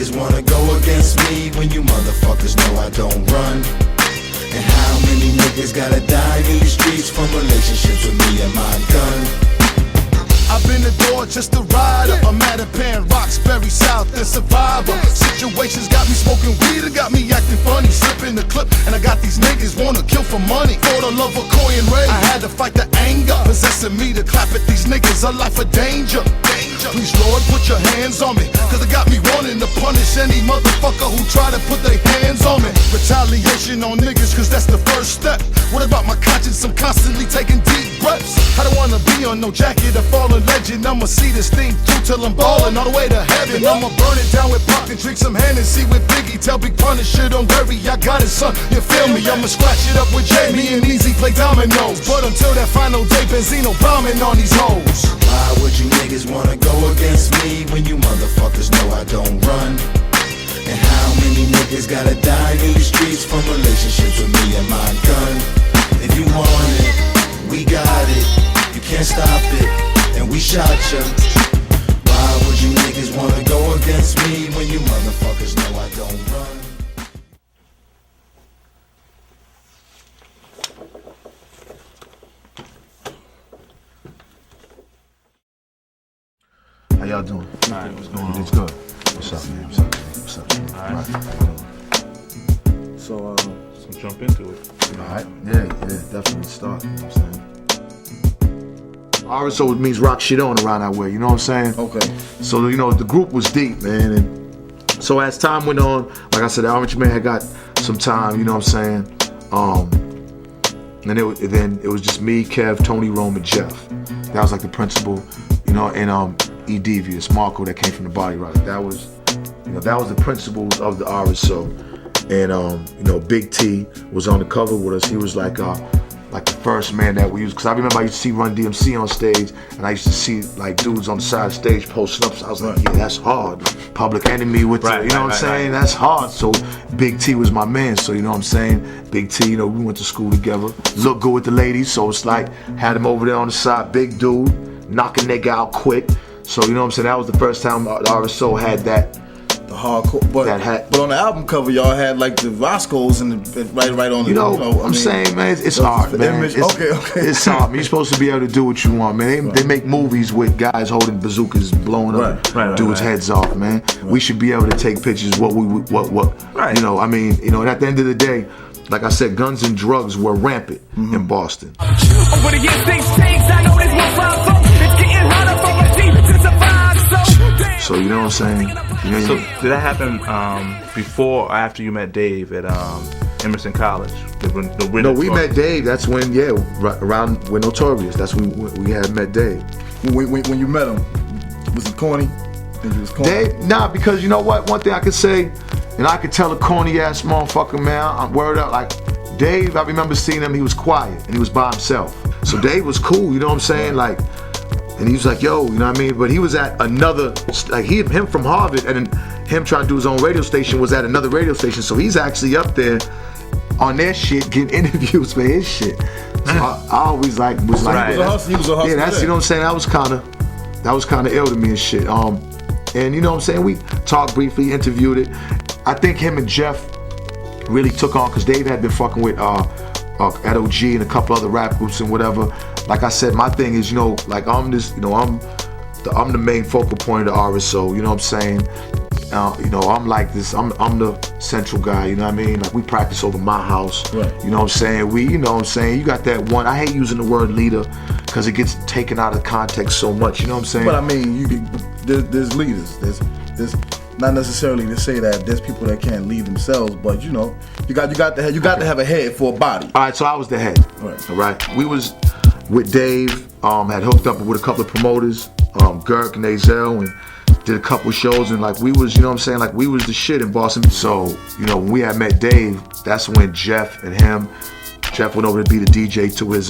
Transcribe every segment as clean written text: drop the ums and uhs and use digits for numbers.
niggas wanna go against me when you motherfuckers know I don't run? And how many niggas gotta die in these streets from relationships with me and my gun? I've been adored, just a rider. I'm at a pan, Roxbury South, and survivor. Situations got me smoking weed and got me acting funny. Slipping the clip, and I got these niggas wanna kill for money. For the love of Coy and Ray, I had to fight the anger possessing me to clap at these niggas. A life of danger. Please, Lord, put your hands on me, cause it got me wanting to punish any motherfucker who try to put their hands on me. Retaliation on niggas, cause that's the first step. What about my conscience? I'm constantly taking deep breaths. I don't wanna be on no jacket of fallen legend. I'ma see this thing through till I'm ballin' all the way to heaven. I'ma burn it down with Pac and drink some Hennessy with Biggie. Tell Big Punisher, don't worry, I got it, son. You feel me? I'ma scratch it up with Jay. Me and Easy play dominoes. But until that final day, Benzino bombing on these hoes. Why would you niggas wanna go against me when you motherfuckers know I don't run? And how many niggas gotta die in these streets from relationships with me and my gun? If you want it, we got it. You can't stop it, and we shot ya. Why would you niggas wanna go against me when you motherfuckers know I don't run? How y'all doing? Alright, what's going on? It's good. What's up, man? What's up? Alright. So, So jump into it. alright. Yeah, definitely start. You know what I'm saying? RSO means rock shit on around that way, you know what I'm saying? Okay. So, you know, the group was deep, man. And so as time went on, like I said, the Orange Man had got some time, you know what I'm saying? And then it was just me, Kev, Tony, Rome, and Jeff. That was like the principal, you know, and E. Devious, Marco, that came from the Body Rock. That was the principals of the RSO. And you know, Big T was on the cover with us. He was like the first man that we used. Cause I remember I used to see Run DMC on stage, and I used to see like dudes on the side of the stage posting up. So I was like, yeah, that's hard. Public Enemy with the, you know what I'm saying? That's hard. So Big T was my man. So you know what I'm saying? Big T, you know, we went to school together. Looked good with the ladies. So it's like had him over there on the side, big dude, knock a nigga out quick. So you know what I'm saying? That was the first time the RSO had that. The hardcore, but on the album cover, y'all had like the Roscoe's and right on the. You know, I'm saying, man, it's art, man. Okay. It's art. You're supposed to be able to do what you want, man. They make movies with guys holding bazookas, blowing up dudes' heads off, man. We should be able to take pictures. What. You know, I mean, you know, and at the end of the day, like I said, guns and drugs were rampant in Boston. Over the years, things change. I know this one problem. It's getting harder for my team to survive. So you know what I'm saying? You know, So did that happen before or after you met Dave at Emerson College? No, we met Dave. That's when, around when Notorious. That's when we had met Dave. When you met him, was it corny? Think he was corny? Dave, nah, because you know what? One thing I could say, and I could tell a corny ass motherfucker, man, I'm word up. Like Dave, I remember seeing him. He was quiet and he was by himself. So Dave was cool. You know what I'm saying? Like. And he was like, yo, you know what I mean? But he was at another, like him from Harvard, and him trying to do his own radio station was at another radio station. So he's actually up there on their shit, getting interviews for his shit. So I always like, was like, he was a hustler. Yeah, that's, you know what I'm saying? That was kind of ill to me and shit. And you know what I'm saying? We talked briefly, interviewed it. I think him and Jeff really took on, because Dave had been fucking with at OG and a couple other rap groups and whatever. Like I said, my thing is, you know, like I'm the main focal point of the RSO, you know what I'm saying? You know, I'm like this, I'm the central guy, you know what I mean? Like we practice over my house, you know what I'm saying? You know what I'm saying? You got that one, I hate using the word leader because it gets taken out of context so much, you know what I'm saying? But I mean, there's leaders, there's not necessarily to say that there's people that can't lead themselves, but you know, you got to have a head for a body. All right, so I was the head, all right? We was with Dave, had hooked up with a couple of promoters, Girk and Azel, and did a couple shows, and like we was, you know what I'm saying, like we was the shit in Boston. So, you know, when we had met Dave, that's when Jeff went over to be the DJ to his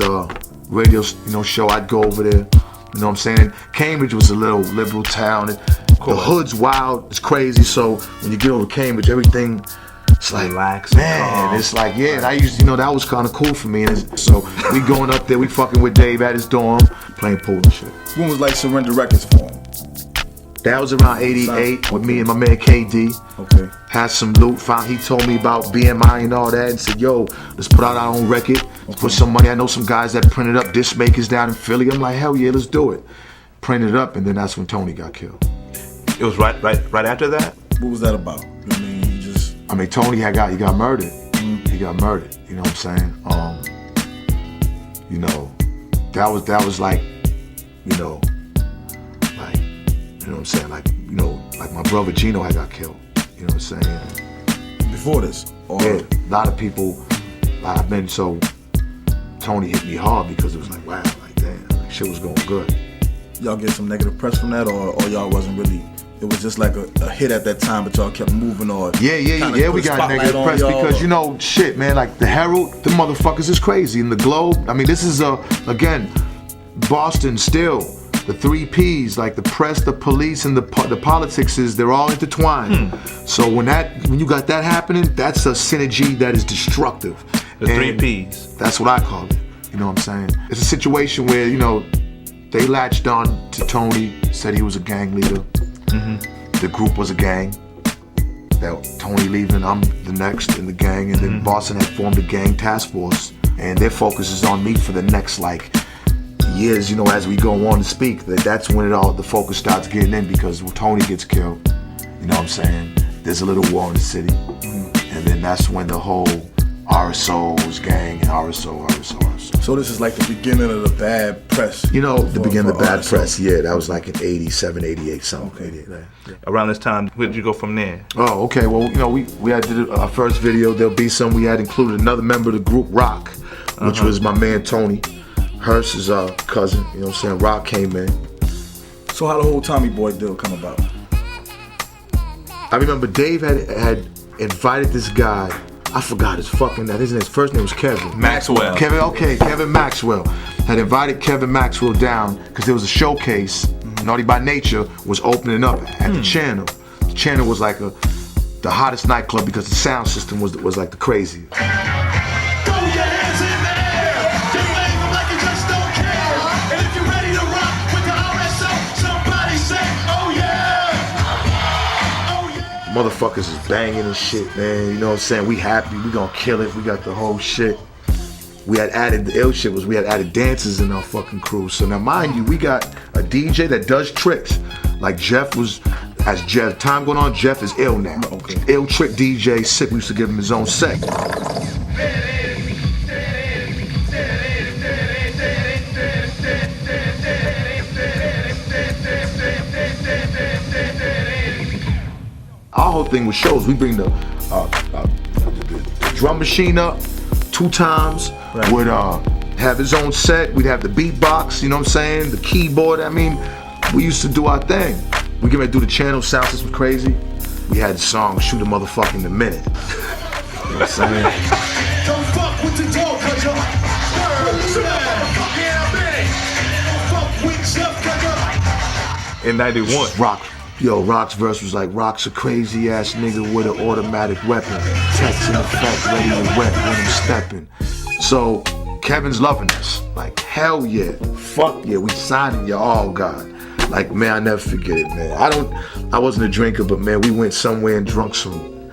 radio, you know, show. I'd go over there, you know what I'm saying? Cambridge was a little liberal town, and the hood's wild, it's crazy, so when you get over to Cambridge, everything, it's like, relax, man, it's like, yeah, and I used, you know, that was kind of cool for me. And so we going up there, we fucking with Dave at his dorm, playing pool and shit. When was like Surrender Records for him? That was around 88 with me and my man KD. Okay. Had some loot. He told me about BMI and all that and said, yo, let's put out our own record. Let's put some money. I know some guys that printed up disc makers down in Philly. I'm like, hell yeah, let's do it. Printed it up, and then that's when Tony got killed. It was right after that? What was that about? I mean, he just. I mean, Tony he got murdered. He got murdered. You know what I'm saying? You know, that was like, you know what I'm saying? Like, you know, like my brother Gino had got killed. You know what I'm saying? Before this? Or Yeah, a lot of people, like, Tony hit me hard because it was like, wow, like, damn, like, shit was going good. y'all get some negative press from that, or y'all wasn't really, it was just like a hit at that time, but y'all kept moving, or Yeah, we got negative press because, you know, shit, man, like the Herald, the motherfuckers is crazy. And the Globe, I mean, this is, again, Boston still, the 3 Ps, like the press, the police, and the politics they're all intertwined. So when you got that happening, that's a synergy that is destructive. The 3 Ps. That's what I call it. You know what I'm saying? It's a situation where, you know, they latched on to Tony, said he was a gang leader. The group was a gang. That Tony leaving, I'm the next in the gang, and then Boston had formed a gang task force, and their focus is on me for the next like years. You know, as we go on to speak, that's when the focus starts getting in, because when Tony gets killed, you know what I'm saying? There's a little war in the city, and then that's when the whole RSO's gang and RSO. So this is like the beginning of the bad press. You know, the beginning of the bad RSO. press. Yeah, that was like in 87, 88, something. Okay. 88, yeah. Around this time, where did you go from there? Oh, okay. Well, you know, we had did our first video. There'll be some. We had included another member of the group, Rock, which was my man Tony. Hurst is our cousin. You know what I'm saying? Rock came in. So how the whole Tommy Boy deal come about? I remember Dave had invited this guy. I forgot his fucking name. His first name was Kevin. Maxwell. Kevin Maxwell had invited Kevin Maxwell down because there was a showcase. Naughty by Nature was opening up at the Channel. The Channel was like the hottest nightclub because the sound system was like the crazy. Throw your hands in the air. Just wave them like you just don't care. And if you're ready to rock with the RSO, somebody say, oh yeah. Oh yeah. Motherfuckers is banging and shit, man. You know what I'm saying? We happy. We gonna kill it. We got the whole shit. We had added, the ill shit was we had added dancers in our fucking crew. So now mind you, we got a DJ that does tricks. Like Jeff was, as Jeff, time going on, Jeff is ill now. Okay. Ill trick DJ, sick. We used to give him his own set. Our whole thing with shows, we bring the drum machine up 2 times, Right. would have his own set, we'd have the beatbox, you know what I'm saying, the keyboard. I mean, we used to do our thing. We get ready to do the Channel, sound system crazy. We had the song Shoot a Motherfucker in a Minute. You know what I'm saying? Don't fuck with the dog, cause you're fuck with Jeff, cause you're In 91. Rock's verse was like, Rock's a crazy ass nigga with an automatic weapon. Text in effect, ready to wet when I'm stepping. So Kevin's loving this. Like, hell yeah. Fuck yeah, we signing you all, God. Like, man, I never forget it, man. I wasn't a drinker, but man, we went somewhere and drunk some,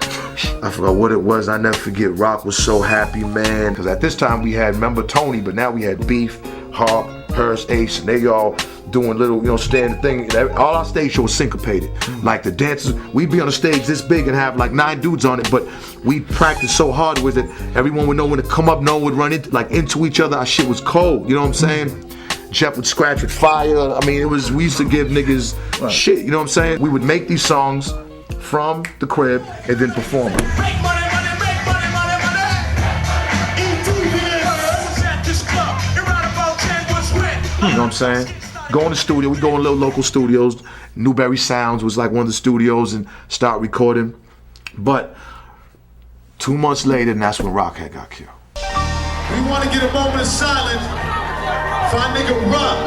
I forgot what it was. I never forget. Rock was so happy, man. Because at this time we had, remember Tony, but now we had Beef, Hawk, Hurst, Ace, and they all doing little, you know, standing thing. All our stage show was syncopated. Like the dancers, we'd be on a stage this big and have like 9 dudes on it, but we practiced so hard with it. Everyone would know when to come up, no one would run into each other. Our shit was cold, you know what I'm saying? Jeff would scratch with fire. I mean, we used to give niggas shit, you know what I'm saying? We would make these songs from the crib and then perform them. make money, make money, money. E3 at this club, around about 10 was when. You know what I'm saying? Go in the studio. We go in little local studios. Newberry Sounds was like one of the studios, and start recording. But 2 months later, and that's when Rock had got killed. We want to get a moment of silence for our nigga Rock.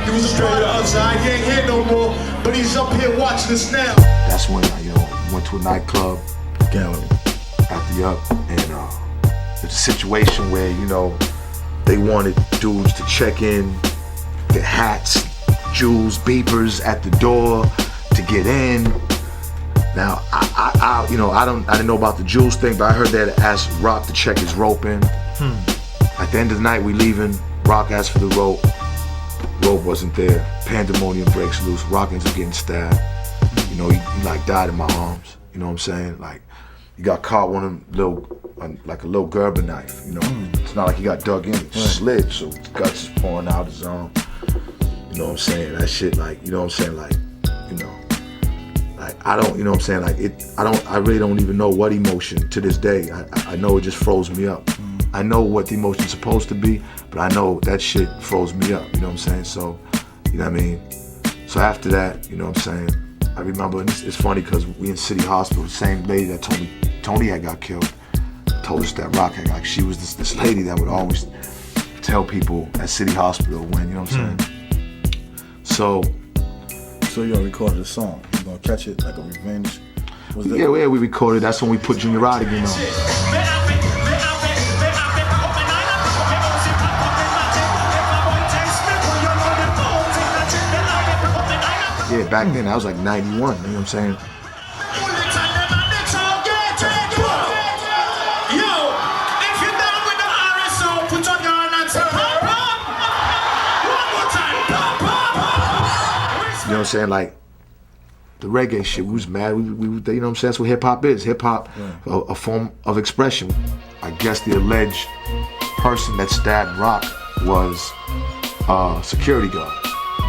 He was a straight outside, he ain't here no more, but he's up here watching us now. That's when I went to a nightclub Gallery. at the Up, and it's a situation where, you know, they wanted dudes to check in, get hats, Jules beepers at the door to get in. Now, I didn't know about the Jules thing, but I heard they had to ask Rock to check his rope in. At the end of the night, we leaving. Rock asked for the rope. Rope wasn't there. Pandemonium breaks loose. Rock ends up getting stabbed. You know, he like died in my arms. You know what I'm saying? Like, he got caught one of them little, like a little Gerber knife. You know, it's not like he got dug in. It slid, so his guts is pouring out his arm. You know what I'm saying? That shit, like, you know what I'm saying? Like, you know. Like, I don't, you know what I'm saying? Like, I really don't even know what emotion to this day. I know it just froze me up. I know what the emotion's supposed to be, but I know that shit froze me up, you know what I'm saying? So, you know what I mean? So after that, you know what I'm saying? I remember, and it's funny because we in City Hospital, the same lady that told me Tony had got killed, told us that Rock had, like, she was this lady that would always tell people at City Hospital when, you know what I'm saying? So you recorded a song. You gonna catch it like a revenge? Yeah, we recorded. That's when we put Junior Rodigan on. Yeah, back then I was like 91. You know what I'm saying? You know what I'm saying? Like, the reggae shit, we was mad. We you know what I'm saying? That's what hip hop is. Hip hop, a form of expression. I guess the alleged person that stabbed Rock was a security guard.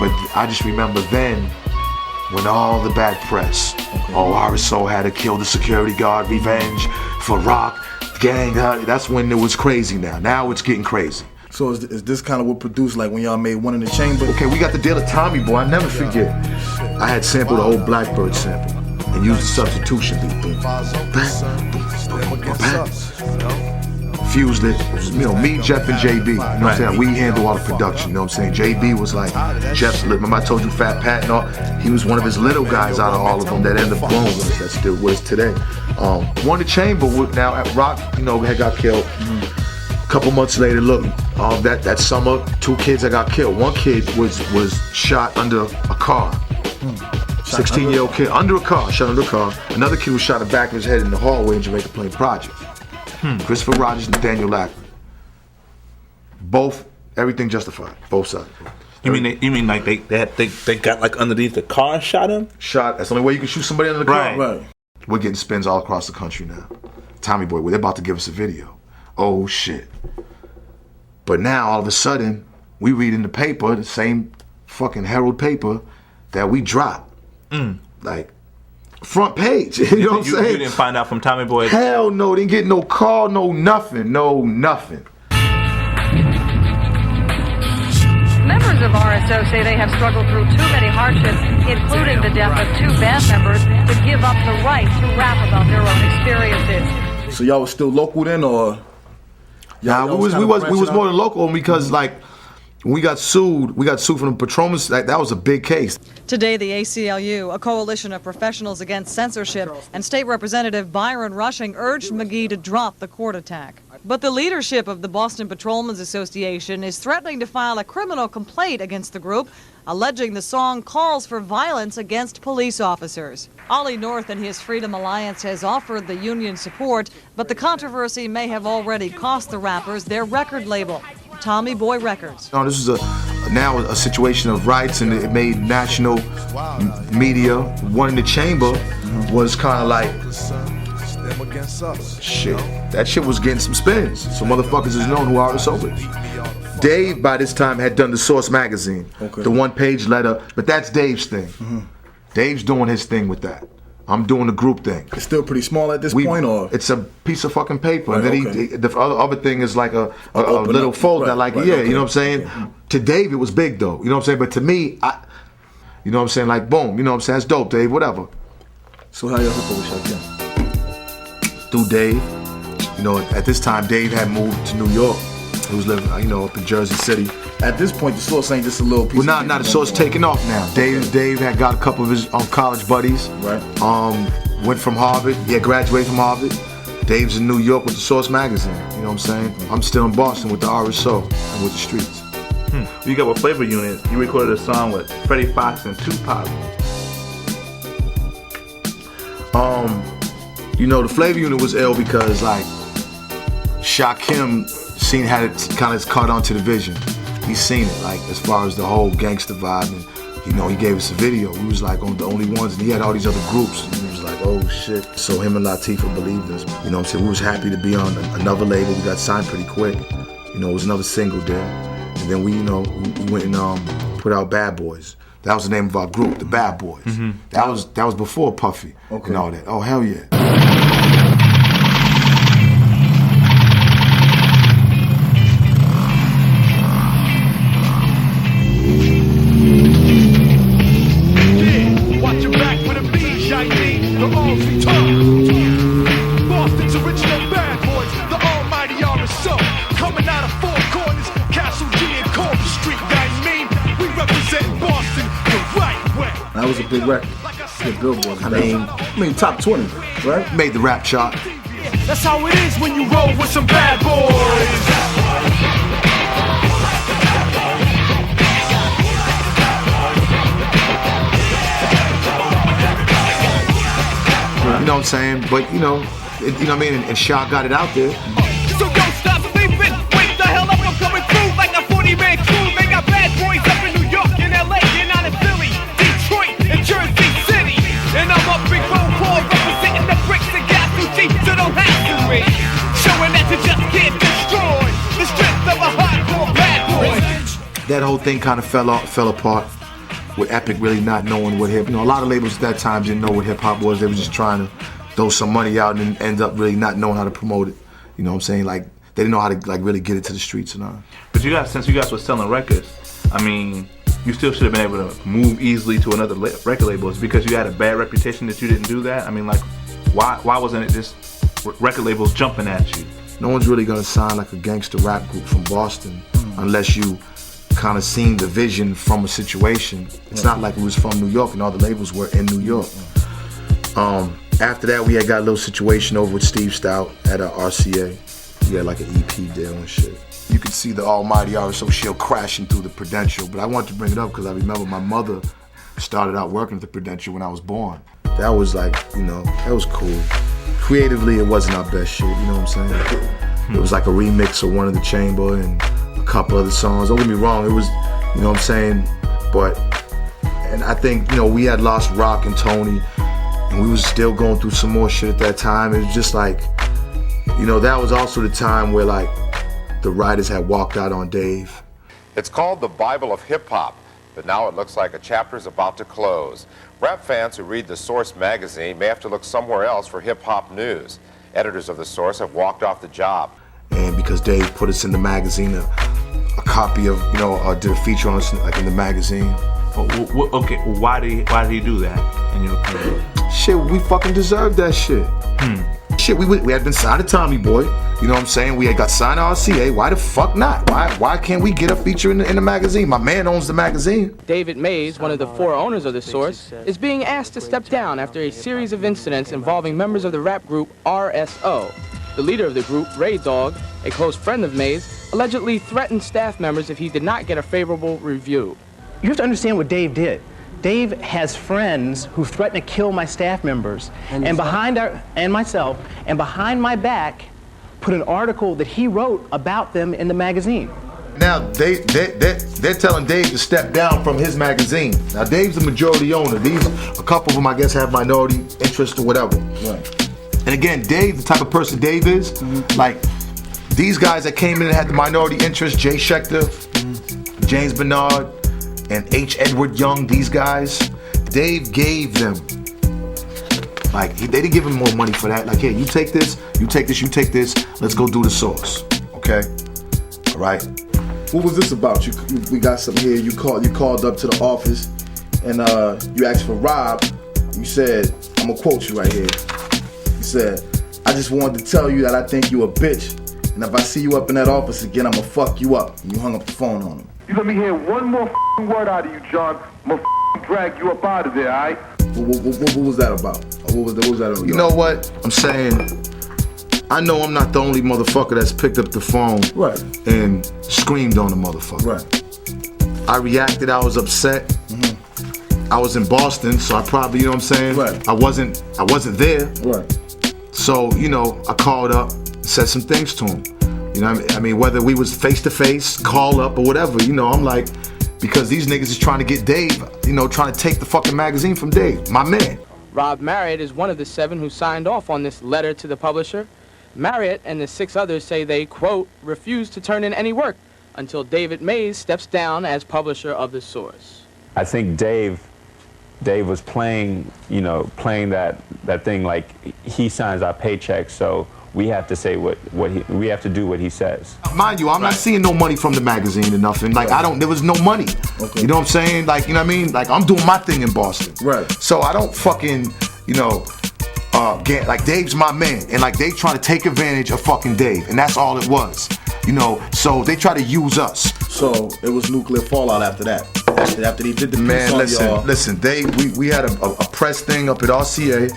But I just remember then, when all the bad press, RSO had to kill the security guard, revenge for Rock, gang, that's when it was crazy now. Now it's getting crazy. So is this kind of what produced, like, when y'all made One in the Chamber? Okay, we got the deal of Tommy Boy. I never forget. I had sampled the old Blackbird sample and used the substitution beat. Fused it. You know, me, Jeff, and JB. You know what I'm saying? We handle all the production. You know what I'm saying? JB was like Jeff's little. Remember I told you Fat Pat and all? He was one of his little guys out of all of them that ended up growing with us. That still was today. One in the Chamber now at Rock, you know, had got killed. Couple months later, look, that summer, 2 kids that got killed. One kid was shot under a car. 16-year-old kid under a car, shot under a car. Another kid was shot in the back of his head in the hallway in Jamaica Plain Project. Christopher Rogers and Daniel Lackman. Both, everything justified, both sides. You mean like they got like underneath the car and shot him? Shot. That's the only way you can shoot somebody under the car. Right. We're getting spins all across the country now. Tommy Boy, they're about to give us a video. Oh shit. But now all of a sudden, we read in the paper, the same fucking Herald paper, that we dropped. Like, front page. You know what I'm saying? You didn't find out from Tommy Boy? Hell no, didn't get no call, no nothing. Members of RSO say they have struggled through too many hardships, including the death of 2 band members, to give up the right to rap about their own experiences. So y'all was still local then, or? Nah, we was more than local because, like, when we got sued from the patrolmen. That was a big case. Today, the ACLU, a coalition of professionals against censorship, and State Representative Byron Rushing urged McGee to drop the court attack. But the leadership of the Boston Patrolmen's Association is threatening to file a criminal complaint against the group, alleging the song calls for violence against police officers. Ollie North and his Freedom Alliance has offered the union support, but the controversy may have already cost the rappers their record label, Tommy Boy Records. No, this is now a situation of rights, and it made national media. One in the Chamber was kind of like, shit. That shit was getting some spins. So motherfuckers is known who are sober. Dave, by this time, had done the Source magazine, the 1-page letter, but that's Dave's thing. Dave's doing his thing with that. I'm doing the group thing. It's still pretty small at this point, or? It's a piece of fucking paper. Right, and then the other thing is like a little folder, you know what I'm saying? To Dave, it was big though, you know what I'm saying? But to me, you know what I'm saying? Like, boom, you know what I'm saying? That's dope, Dave, whatever. So how y'all hook up with Shaquille? Through Dave. You know, at this time, Dave had moved to New York. He was living, you know, up in Jersey City. At this point, the Source ain't just a little piece. Well, the Source taking off now. Dave had got a couple of his college buddies. Right. Went from Harvard. He had graduated from Harvard. Dave's in New York with the Source magazine. You know what I'm saying? I'm still in Boston with the RSO and with the streets. You got with Flavor Unit, you recorded a song with Freddie Fox and Tupac. You know, the Flavor Unit was ill because like Shakim had it kind of caught onto the vision. He's seen it, like as far as the whole gangster vibe, and you know, he gave us a video. We was like on the only ones, and he had all these other groups, and he was like, oh shit. So him and Latifah believed us. You know what I'm saying? We was happy to be on another label. We got signed pretty quick. You know, it was another single there. And then we went and put out Bad Boys. That was the name of our group, the Bad Boys. That was before Puffy and all that. Oh, hell yeah. Watch your back for the bees, shiny. The all's return. Boston's original Bad Boys, the almighty RSO. Coming out of four corners, Castle G and Corp Street, I mean. We represent Boston the right way. That was a big record. Good Billboard. I mean, top 20, right? Made the rap chart. That's how it is when you roll with some bad boys. You know what I'm saying? But you know what I mean? And Shaw got it out there. So don't stop sleeping. Wake the hell up, I'm coming through like a 40-man crew. They got bad boys up in New York and LA and out in Philly, Detroit and Jersey City. And I'm up big roll call representing the bricks and gas G, so don't hassle me. Showing that you just can't destroy the strength of a hardcore bad boy. That whole thing kind of fell apart. With Epic really not knowing what a lot of labels at that time didn't know what hip hop was. They were just trying to throw some money out and end up really not knowing how to promote it. You know what I'm saying? Like they didn't know how to like really get it to the streets and all. But since you guys were selling records, I mean, you still should have been able to move easily to another record label. It's because you had a bad reputation that you didn't do that? I mean, like, why wasn't it just record labels jumping at you? No one's really gonna sign like a gangster rap group from Boston unless you kind of seen the vision from a situation. It's not like we was from New York and all the labels were in New York. After that, we had got a little situation over with Steve Stout at RCA. He had like an EP deal and shit. You could see the almighty RSO Shield crashing through the Prudential, but I wanted to bring it up because I remember my mother started out working at the Prudential when I was born. That was like, that was cool. Creatively, it wasn't our best shit, you know what I'm saying? It was like a remix of One in the Chamber and a couple other songs. Don't get me wrong, it was, you know what I'm saying? And I think, we had lost Rock and Tony, and we was still going through some more shit at that time. It was just like, that was also the time where like the writers had walked out on Dave. It's called the Bible of Hip Hop, but now it looks like a chapter is about to close. Rap fans who read the Source magazine may have to look somewhere else for hip hop news. Editors of the Source have walked off the job. And because Dave put us in the magazine, a copy of, did a feature on us like in the magazine. Okay, why did he do that? In your opinion? Shit, we fucking deserved that shit. Shit, we had been signed to Tommy Boy. You know what I'm saying? We had got signed to RCA. Why the fuck not? Why can't we get a feature in the magazine? My man owns the magazine. David Mays, one of the four owners of the Source, is being asked to step down after a series of incidents involving members of the rap group RSO. The leader of the group, Ray Dog, a close friend of Mays, allegedly threatened staff members if he did not get a favorable review. You have to understand what Dave did. Dave has friends who threaten to kill my staff members, and myself, and behind my back, put an article that he wrote about them in the magazine. Now they're telling Dave to step down from his magazine. Now Dave's the majority owner. A couple of them I guess have minority interest or whatever. Right. And again, Dave, the type of person Dave is, like these guys that came in and had the minority interest, Jay Schechter, James Bernard, and H. Edward Young, these guys, Dave gave them, like, they didn't give him more money for that. Like, here, you take this, you take this, you take this, let's go do the Source, okay? All right? What was this about? We got something here, you called up to the office, and you asked for Rob. You said, I'm gonna quote you right here. You said, I just wanted to tell you that I think you a bitch, and if I see you up in that office again, I'm gonna fuck you up. And you hung up the phone on him. You let me hear one more word out of you, John. I'm gonna drag you up out of there, all right? What was that about? What was that about? You know what I'm saying? I know I'm not the only motherfucker that's picked up the phone and screamed on the motherfucker. Right. I reacted, I was upset. I was in Boston, so I probably, you know what I'm saying? Right. I wasn't there. Right. So, you know, I called up, said some things to him. You know what I mean? Whether we was face to face, call up or whatever, you know, I'm like, because these niggas is trying to get Dave, you know, trying to take the fucking magazine from Dave, my man. Rob Marriott is one of the 7 who signed off on this letter to the publisher. Marriott and the 6 others say they, quote, refuse to turn in any work until David Mays steps down as publisher of the Source. I think Dave was playing, you know, playing that thing like he signs our paychecks, so we have to say we have to do what he says. Mind you, I'm not seeing no money from the magazine or nothing. Like there was no money. Okay. You know what I'm saying? Like, you know what I mean? Like I'm doing my thing in Boston. Right. So I don't fucking, you know, get like Dave's my man, and like they trying to take advantage of fucking Dave, and that's all it was. You know, so they try to use us. So it was nuclear fallout after that. After they did the piece on y'all. Listen, we had a press thing up at RCA,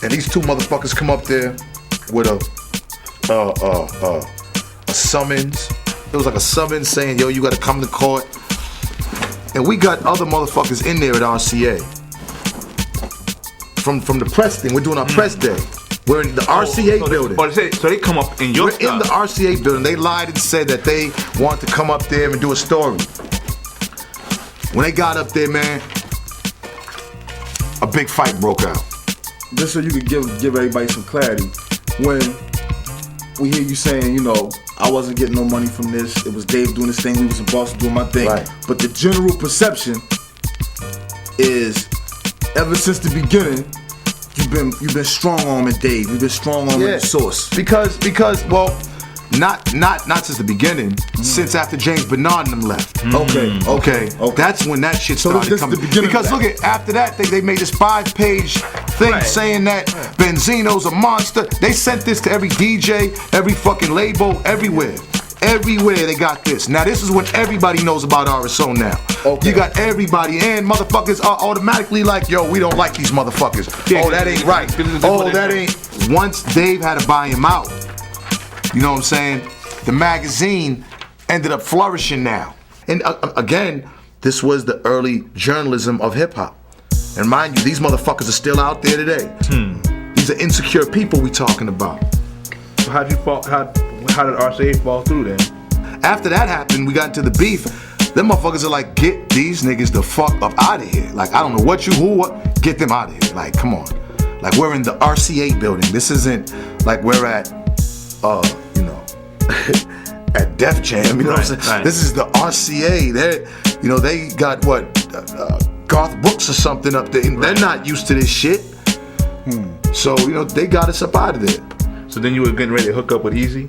and these 2 motherfuckers come up there with a summons. It was like a summons saying, yo, you gotta come to court. And we got other motherfuckers in there at RCA. From the press thing, we're doing our press day. We're in the RCA building. So they come up in your stuff. We're in the RCA building. They lied and said that they want to come up there and do a story. When they got up there, man, a big fight broke out. Just so you could give everybody some clarity, when we hear you saying, you know, I wasn't getting no money from this, it was Dave doing this thing, we was in Boston doing my thing. Right. But the general perception is, ever since the beginning, you've been strong on it, Dave. You've been strong on the Source. Because well, not since the beginning, since after James Bernard and them left. Okay. That's when that shit started coming. Because look at, after that, they made this 5-page thing saying that Benzino's a monster. They sent this to every DJ, every fucking label, everywhere. Everywhere they got this. Now this is when everybody knows about RSO now. You got everybody, and motherfuckers are automatically like, yo, we don't like these motherfuckers. Oh, that ain't right. Oh, that ain't. Once Dave had to buy him out, you know what I'm saying? The magazine ended up flourishing now. And again, this was the early journalism of hip hop. And mind you, these motherfuckers are still out there today. These are insecure people we talking about. So how did RCA fall through then? After that happened, we got into the beef. Them motherfuckers are like, get these niggas the fuck up out of here. Like, I don't know what, get them out of here. Like, come on. Like, we're in the RCA building. This isn't like we're at, you know, at Def Jam, you know what I'm saying? This is the RCA. They got what, Garth Brooks or something up there. They're not used to this shit. So, you know, they got us up out of there. So then you were getting ready to hook up with Easy?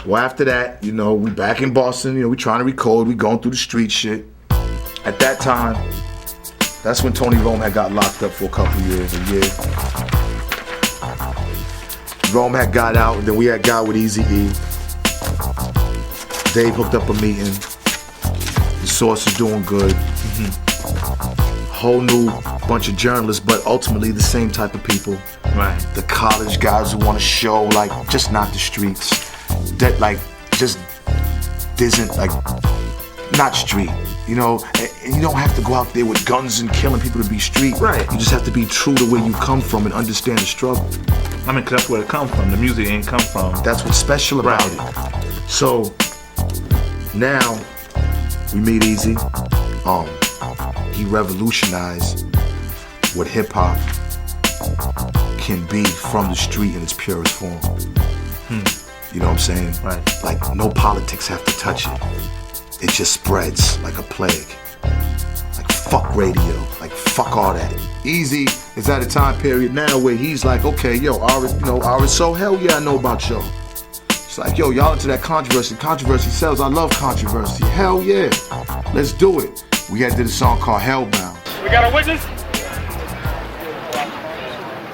Well, after that, you know, we back in Boston, you know, we trying to record, we going through the street shit. At that time, that's when Tony Rome had got locked up for a couple years, a year. Rome had got out, and then we had got with Eazy-E. Dave hooked up a meeting. The Source is doing good. Whole new bunch of journalists, but ultimately the same type of people. Right. The college guys who want to show, like, just not the streets. That, like, just isn't, like, not street. You know, and you don't have to go out there with guns and killing people to be street. Right. You just have to be true to where you come from and understand the struggle. I mean, 'cause that's where it comes from. The music ain't come from. That's what's special about it. So, now, we meet Easy. He revolutionized what hip-hop can be from the street in its purest form. You know what I'm saying? Right. Like, no politics have to touch it. It just spreads like a plague. Like, fuck radio. Like, fuck all that. Easy is at a time period now where he's like, okay, yo, RSO, hell yeah, I know about y'all. It's like, yo, y'all into that controversy. Controversy sells. I love controversy. Hell yeah. Let's do it. We had did a song called Hellbound. We got a witness?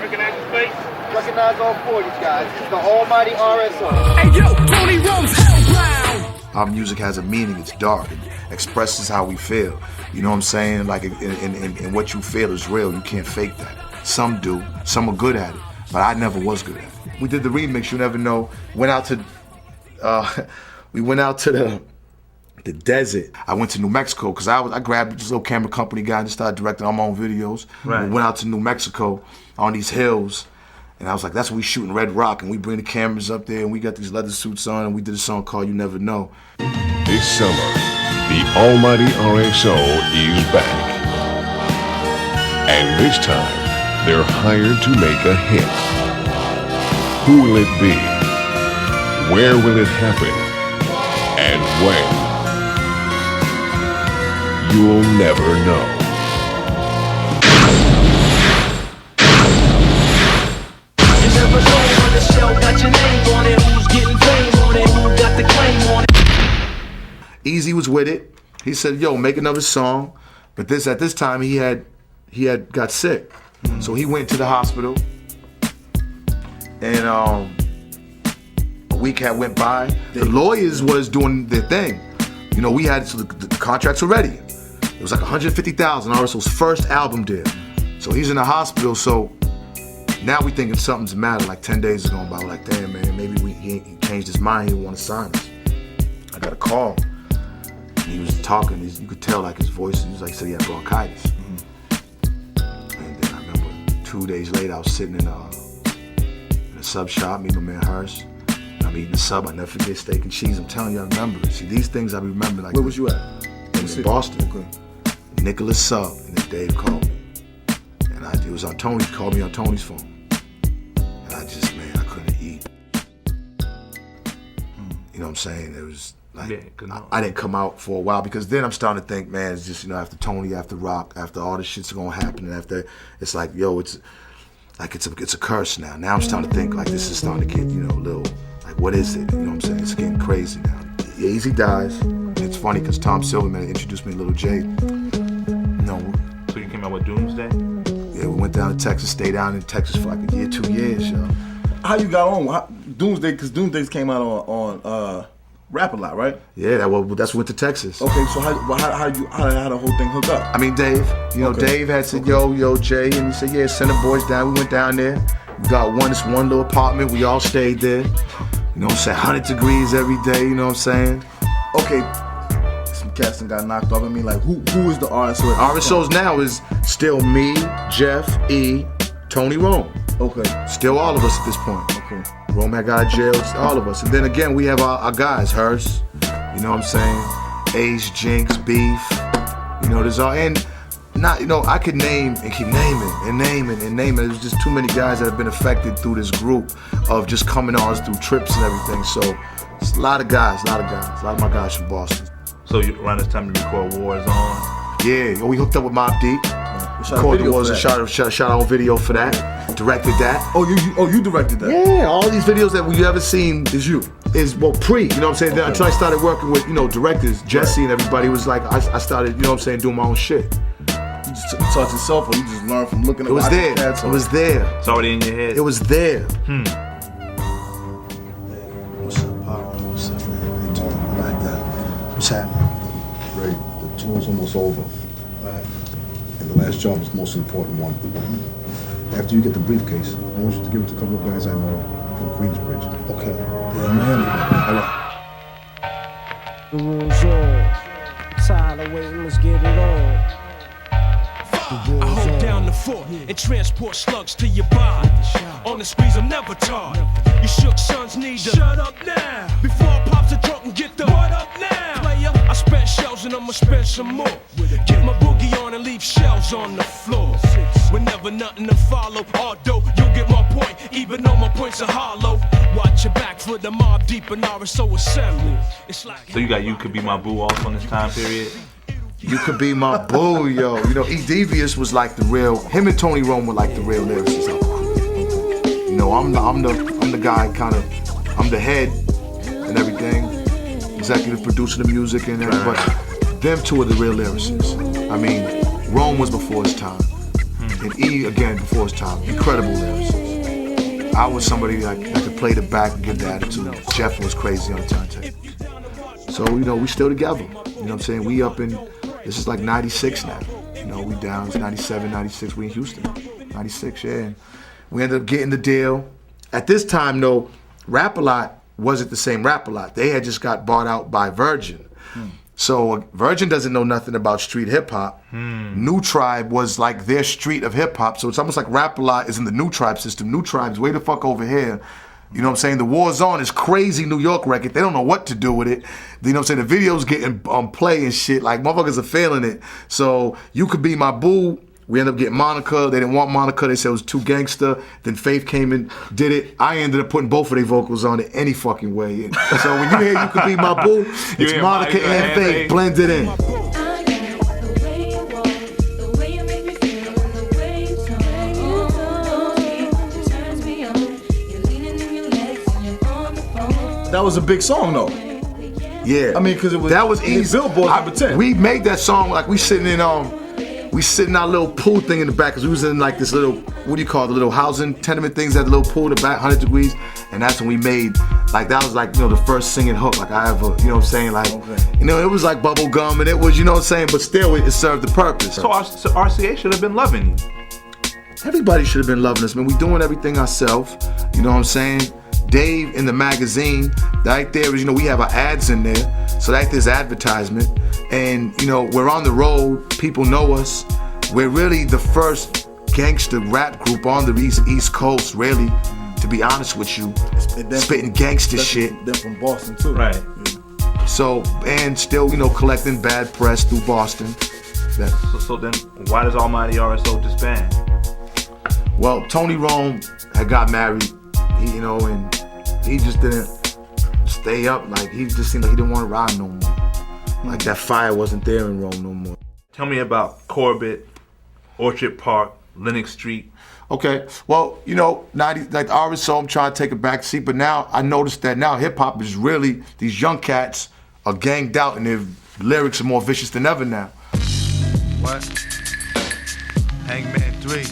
Recognize his face? Recognize all 4 of these guys. It's the almighty RSO. Hey, yo, Tony Rome's Hellbound! Our music has a meaning. It's dark. It expresses how we feel. You know what I'm saying? Like, and what you feel is real. You can't fake that. Some do. Some are good at it. But I never was good at it. We did the remix, You Never Know. We went out to the the desert. I went to New Mexico because I grabbed this little camera company guy and just started directing all my own videos. Right. We went out to New Mexico on these hills, and I was like, that's where we shooting Red Rock, and we bring the cameras up there, and we got these leather suits on, and we did a song called You Never Know. This summer, the almighty RSO is back. And this time, they're hired to make a hit. Who will it be? Where will it happen? And when? You'll never know. You never know when the show got your name on it, who's getting fame on it, who got the claim on it. Easy was with it. He said, yo, make another song. But at this time, he had got sick. So he went to the hospital. And a week had went by. The lawyers was doing their thing. You know, we had, so the contracts were ready. It was like $150,000, RSO's first album deal. So he's in the hospital, so now we thinking something's the matter. Like 10 days is going by, we're like, damn man, maybe he changed his mind, he didn't want to sign us. I got a call. He was talking, you could tell like his voice, he was like, said he had bronchitis. And then I remember 2 days later, I was sitting in a sub shop, meeting my man Hurst. I'm eating a sub, I never forget steak and cheese. I'm telling you, I remember it. See, these things I remember. Like, where was you at? In Boston. Okay. Nicholas Sub, and then Dave called me. And it was on Tony, called me on Tony's phone. And I just, man, I couldn't eat. You know what I'm saying? It was like, I didn't come out for a while because then I'm starting to think, man, it's just, you know, after Tony, after Rock, after all this shit's gonna happen, and after, it's like, yo, it's a curse now. Now I'm starting to think like this is starting to get, you know, a little, like what is it? You know what I'm saying? It's getting crazy now. Easy dies. It's funny because Tom Silverman introduced me to Little J. So you came out with Doomsday? Yeah, we went down to Texas, stayed down in Texas for like a year, 2 years, yo. How you got on Doomsday? Because Doomsday came out on Rap A Lot, right? Yeah, that's went to Texas. Okay, so how the whole thing hook up? I mean, Dave. You know, okay. Dave had said, yo, Jay, and he said, yeah, send the boys down. We went down there. We got this one little apartment. We all stayed there. You know what I'm saying? 100 degrees every day. You know what I'm saying? Okay. Some casting got knocked off. I mean, like, who is the RSO? RSOs now is still me, Jeff, E, Tony Rome. Okay. Still all of us at this point. Okay. Rome had got out of jail, all of us. And then again, we have our guys, Hurst, you know what I'm saying? Ace, Jinx, Beef, you know, there's all, and not, you know, I could name and keep naming. There's just too many guys that have been affected through this group of just coming on us through trips and everything. So it's a lot of guys, a lot of my guys from Boston. So around this time you record Warzone? Yeah, we hooked up with Mobb Deep. Recorded the Warzone, shot our video for that. Directed that. Oh, you directed that? Yeah, all these videos that you ever seen is you know what I'm saying? Okay. Until I started working with, you know, directors, Jesse and everybody, was like, I started, you know what I'm saying, doing my own shit. You just taught yourself, or you just learned from looking at it was there. It was there. It's already in your head. It was there. What's up, Pop? What's up, man? They talking like that. What's happening? Great. The tour's almost over. Right. And the last job is the most important one. After you get the briefcase, I want you to give it to a couple of guys I know from Queensbridge. Okay. Yeah, I'm handling it. All right. The rules on. Tired of waiting, let's get it on. I hold down the fort and transport slugs to your body. On the squeeze, I'm never tired. You shook sons need to shut up now. Before I pops a trunk and get the what up now. Player, I spent shells and I'ma spend some more. Get my boogie on and leave shells on the floor. Whenever nothing to follow, although you'll get my point, even though my points are hollow. Watch your back for the Mobb Deep and RSO assembly. It's like so you could be my boo off on this time period. You could be my boo, yo. You know, E. Devious was like the real. Him and Tony Rome were like the real lyricists. You know, I'm the guy, kind of. I'm the head and everything. Executive producer of the music and everything. But them two are the real lyricists. I mean, Rome was before his time, and E again before his time. Incredible lyricists. I was somebody that could play the back and give the attitude. Jeff was crazy on the turntable. So you know, we still together. You know what I'm saying? We up in. This is like 96 now. You know, we down, it's 97, 96, we in Houston. 96, yeah. And we ended up getting the deal. At this time, though, Rap A Lot wasn't the same Rap A Lot. They had just got bought out by Virgin. So Virgin doesn't know nothing about street hip hop. New Tribe was like their street of hip hop. So it's almost like Rap-A-Lot is in the New Tribe system. New Tribe's way the fuck over here. You know what I'm saying? The War's On is crazy New York record. They don't know what to do with it. You know what I'm saying? The video's getting play and shit. Like, motherfuckers are feeling it. So You Could Be My Boo. We ended up getting Monica. They didn't want Monica. They said it was too gangster. Then Faith came and did it. I ended up putting both of their vocals on it any fucking way. So when you hear You Could Be My Boo, it's Monica and Faith blended in. That was a big song though. Yeah. I mean, because it was that was easy. Billboard number 10. We made that song like we sitting in our little pool thing in the back, because we was in like this little, what do you call it, the little housing tenement things, had the little pool in the back, 100 degrees, and that's when we made, like, that was like, you know, the first singing hook like I ever, you know what I'm saying, like, you know, it was like bubble gum, and it was, you know what I'm saying, but still it served the purpose. So RCA should have been loving you. Everybody should have been loving us, man. We doing everything ourselves, you know what I'm saying? Dave in the magazine, right there is, you know, we have our ads in there, so that there's advertisement, and, you know, we're on the road, people know us. We're really the first gangster rap group on the East Coast, really, to be honest with you, spitting gangster shit. They're from Boston too. Right. So, and still, you know, collecting bad press through Boston. So then, why does Almighty RSO disband? Well, Tony Rome had got married, you know, and he just didn't stay up. Like, he just seemed like he didn't want to ride no more. Like, that fire wasn't there in Rome no more. Tell me about Corbett, Orchard Park, Lenox Street. Okay, well, you know, like RSO, I'm trying to take a back seat, but now I noticed that now hip-hop is really, these young cats are ganged out and their lyrics are more vicious than ever now. What? Hangman 3.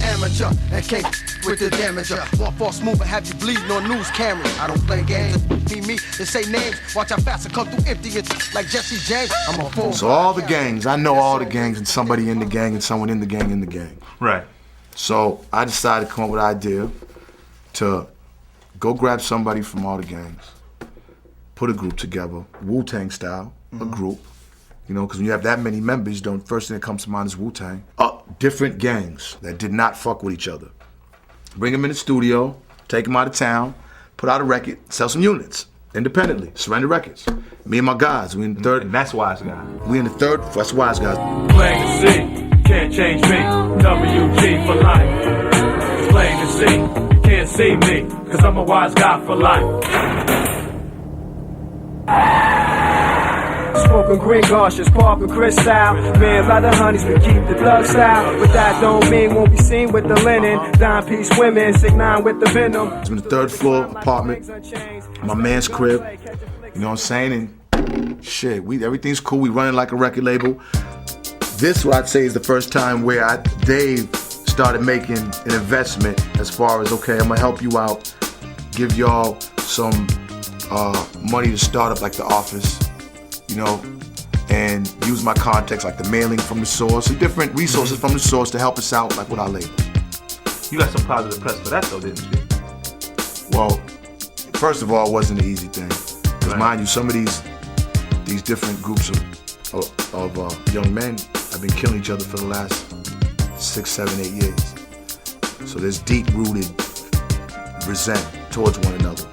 Amateur and came with the damager. One false move and have you bleeding on news cameras. I don't play games. Me, they say names. Watch how fast I come through empty it like Jesse James. I'm a fool. So all the gangs, I know all the gangs, and somebody in the gang and someone in the gang. Right. So I decided to come up with an idea to go grab somebody from all the gangs, put a group together, Wu-Tang style, a group. You know, because when you have that many members, the first thing that comes to mind is Wu-Tang. Different gangs that did not fuck with each other. Bring them in the studio, take them out of town, put out a record, sell some units independently. Surrender Records. Me and my guys, we in the third. And that's Wise Guy. We in the third. That's Wise Guys. Plain to see, can't change me. WG for life. It's plain to see, you can't see me, cause I'm a wise guy for life. Smoking green gaushes, parking crystal. Man, a lot of honeys, we keep the thug style. But that don't mean won't be seen with the linen. Dime piece women, 6'9" with the venom. It's in the third floor apartment, my man's crib. You know what I'm saying? And shit, everything's cool. We running like a record label. This, what I'd say, is the first time where Dave started making an investment as far as, okay, I'm gonna help you out, give y'all some money to start up like the office. You know, and use my contacts like the mailing from the source and different resources from the source to help us out, like with our label. You got some positive press for that though, didn't you? Well, first of all, it wasn't an easy thing. Because mind you, some of these different groups of young men have been killing each other for the last 6, 7, 8 years. So there's deep-rooted resentment towards one another.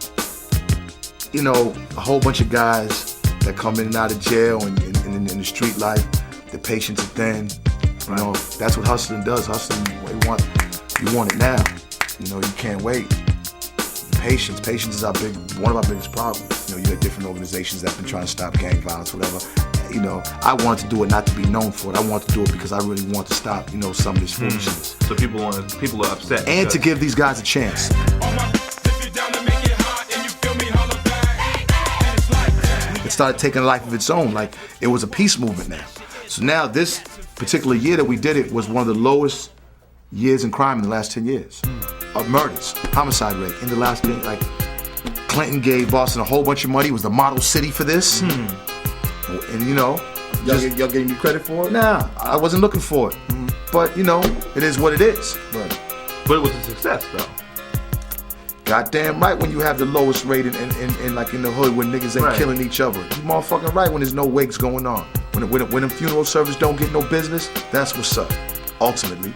You know, a whole bunch of guys that come in and out of jail and in the street life, the patience are thin. You know, that's what hustling does. Hustling, you want it now. You know, you can't wait. Patience is one of our biggest problems. You know, you have different organizations that have been trying to stop gang violence, whatever. You know, I wanted to do it not to be known for it. I want to do it because I really want to stop, you know, some of this foolishness. So people are upset. And to give these guys a chance. It started taking a life of its own, like it was a peace movement now. So now this particular year that we did it was one of the lowest years in crime in the last 10 years. Of murders, homicide rate in the last year. Like Clinton gave Boston a whole bunch of money, it was the model city for this. And you know, y'all getting me credit for it? Nah, I wasn't looking for it. But you know, it is what it is. But it was a success though. Goddamn right when you have the lowest rate in like in the hood when niggas ain't killing each other. You motherfucking right when there's no wakes going on. When a funeral service don't get no business, that's what's up. Ultimately,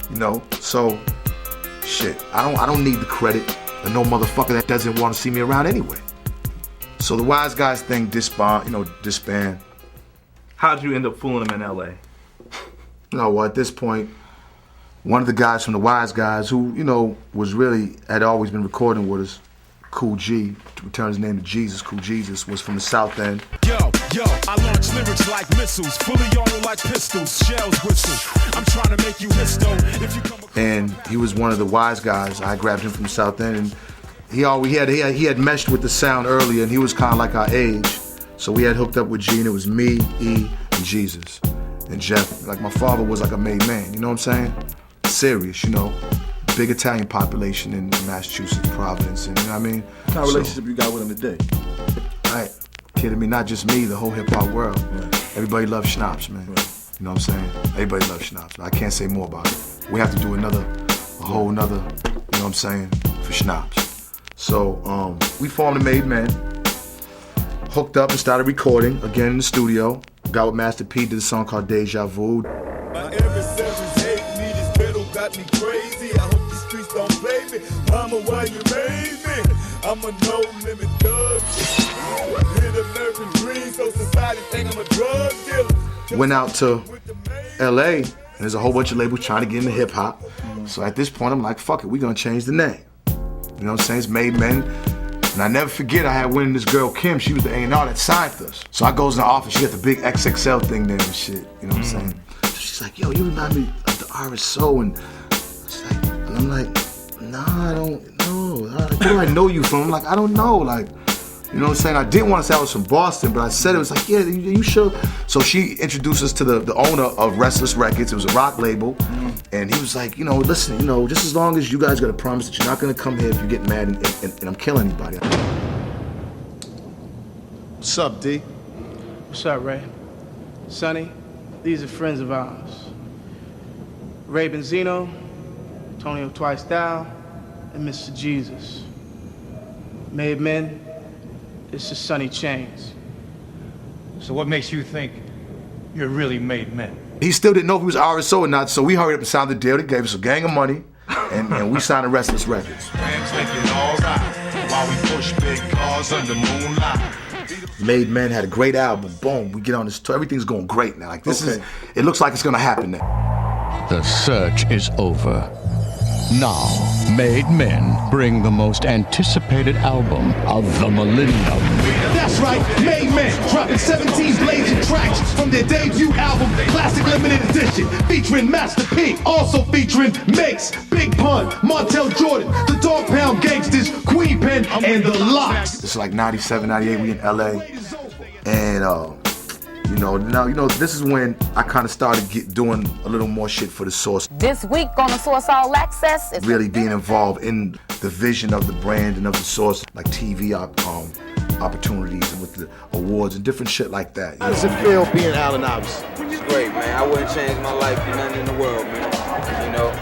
you know. So, shit. I don't need the credit. And no motherfucker that doesn't want to see me around anyway. So the Wise Guys thing disband. How'd you end up fooling him in LA? You know what, at this point, one of the guys from the Wise Guys who, had always been recording with us, Cool G, to return his name to Jesus, Cool Jesus, was from the South End. Yo, I launch lyrics like missiles, fully armed like pistols, shells whistle. I'm trying to make you histo. If you come and he was one of the Wise Guys. I grabbed him from the South End, and he had meshed with the sound earlier, and he was kind of like our age. So we had hooked up with G, and it was me, E, and Jesus, and Jeff. Like my father was like a made man, you know what I'm saying? Serious, big Italian population in Massachusetts, Providence, and you know what I mean? What kind of relationship you got with him today? Right, kidding me? Not just me, the whole hip hop world. Right. Everybody loves schnapps, man. Right. You know what I'm saying? Everybody loves schnapps. I can't say more about it. We have to do a whole nother, you know what I'm saying, for schnapps. So we formed a Made Men, hooked up and started recording again in the studio. Got with Master P, did a song called Deja Vu. my adversaries hate me, this battle got me crazy. I hope these streets don't play me. Mama, why you made me? I'm a no-limit thug. Hit American dream, so society think I'm a drug dealer. Went out to LA, and there's a whole bunch of labels trying to get into hip hop. So at this point, I'm like, fuck it, we're gonna change the name. You know what I'm saying? It's Made Men. And I never forget, I had winning this girl, Kim, she was the A&R that signed us. So I goes in the office, she got the big XXL thing there and shit, you know what I'm saying? So she's like, yo, you remind me of the RSO, and I'm like, nah, I don't know. Where do I know you from? I'm like, I don't know, like, you know what I'm saying? I didn't want to say I was from Boston, but I said it was like, yeah, you sure? So she introduced us to the owner of Restless Records. It was a rock label. And he was like, listen, just as long as you guys got to promise that you're not going to come here if you get mad and I'm killing anybody. What's up, D? What's up, Ray? Sonny, these are friends of ours. Ray Benzino, Antonio Twice Down, and Mr. Jesus. Made Men, this is Sonny Chains. So what makes you think you're really Made Men? He still didn't know if he was RSO or not, so we hurried up and signed the deal. They gave us a gang of money, and we signed the Restless Records. Made Men had a great album. Boom, we get on this tour. Everything's going great now. Like this it looks like it's gonna happen now. The search is over. Now, Made Men bring the most anticipated album of the millennium. That's right, Made Men, dropping 17 blazing tracks from their debut album, Classic Limited Edition, featuring Master P, also featuring Mace, Big Pun, Martell Jordan, the Dog Pound Gangsters, Queen Pen, and the Locks. This is like 97, 98, we in LA, and now this is when I kind of started doing a little more shit for the Source. This week on the Source All Access, it's really being involved in the vision of the brand and of the Source, like TV opportunities and with the awards and different shit like that. How does it feel being Allen Iverson? It's great, man. I wouldn't change my life for nothing in the world, man.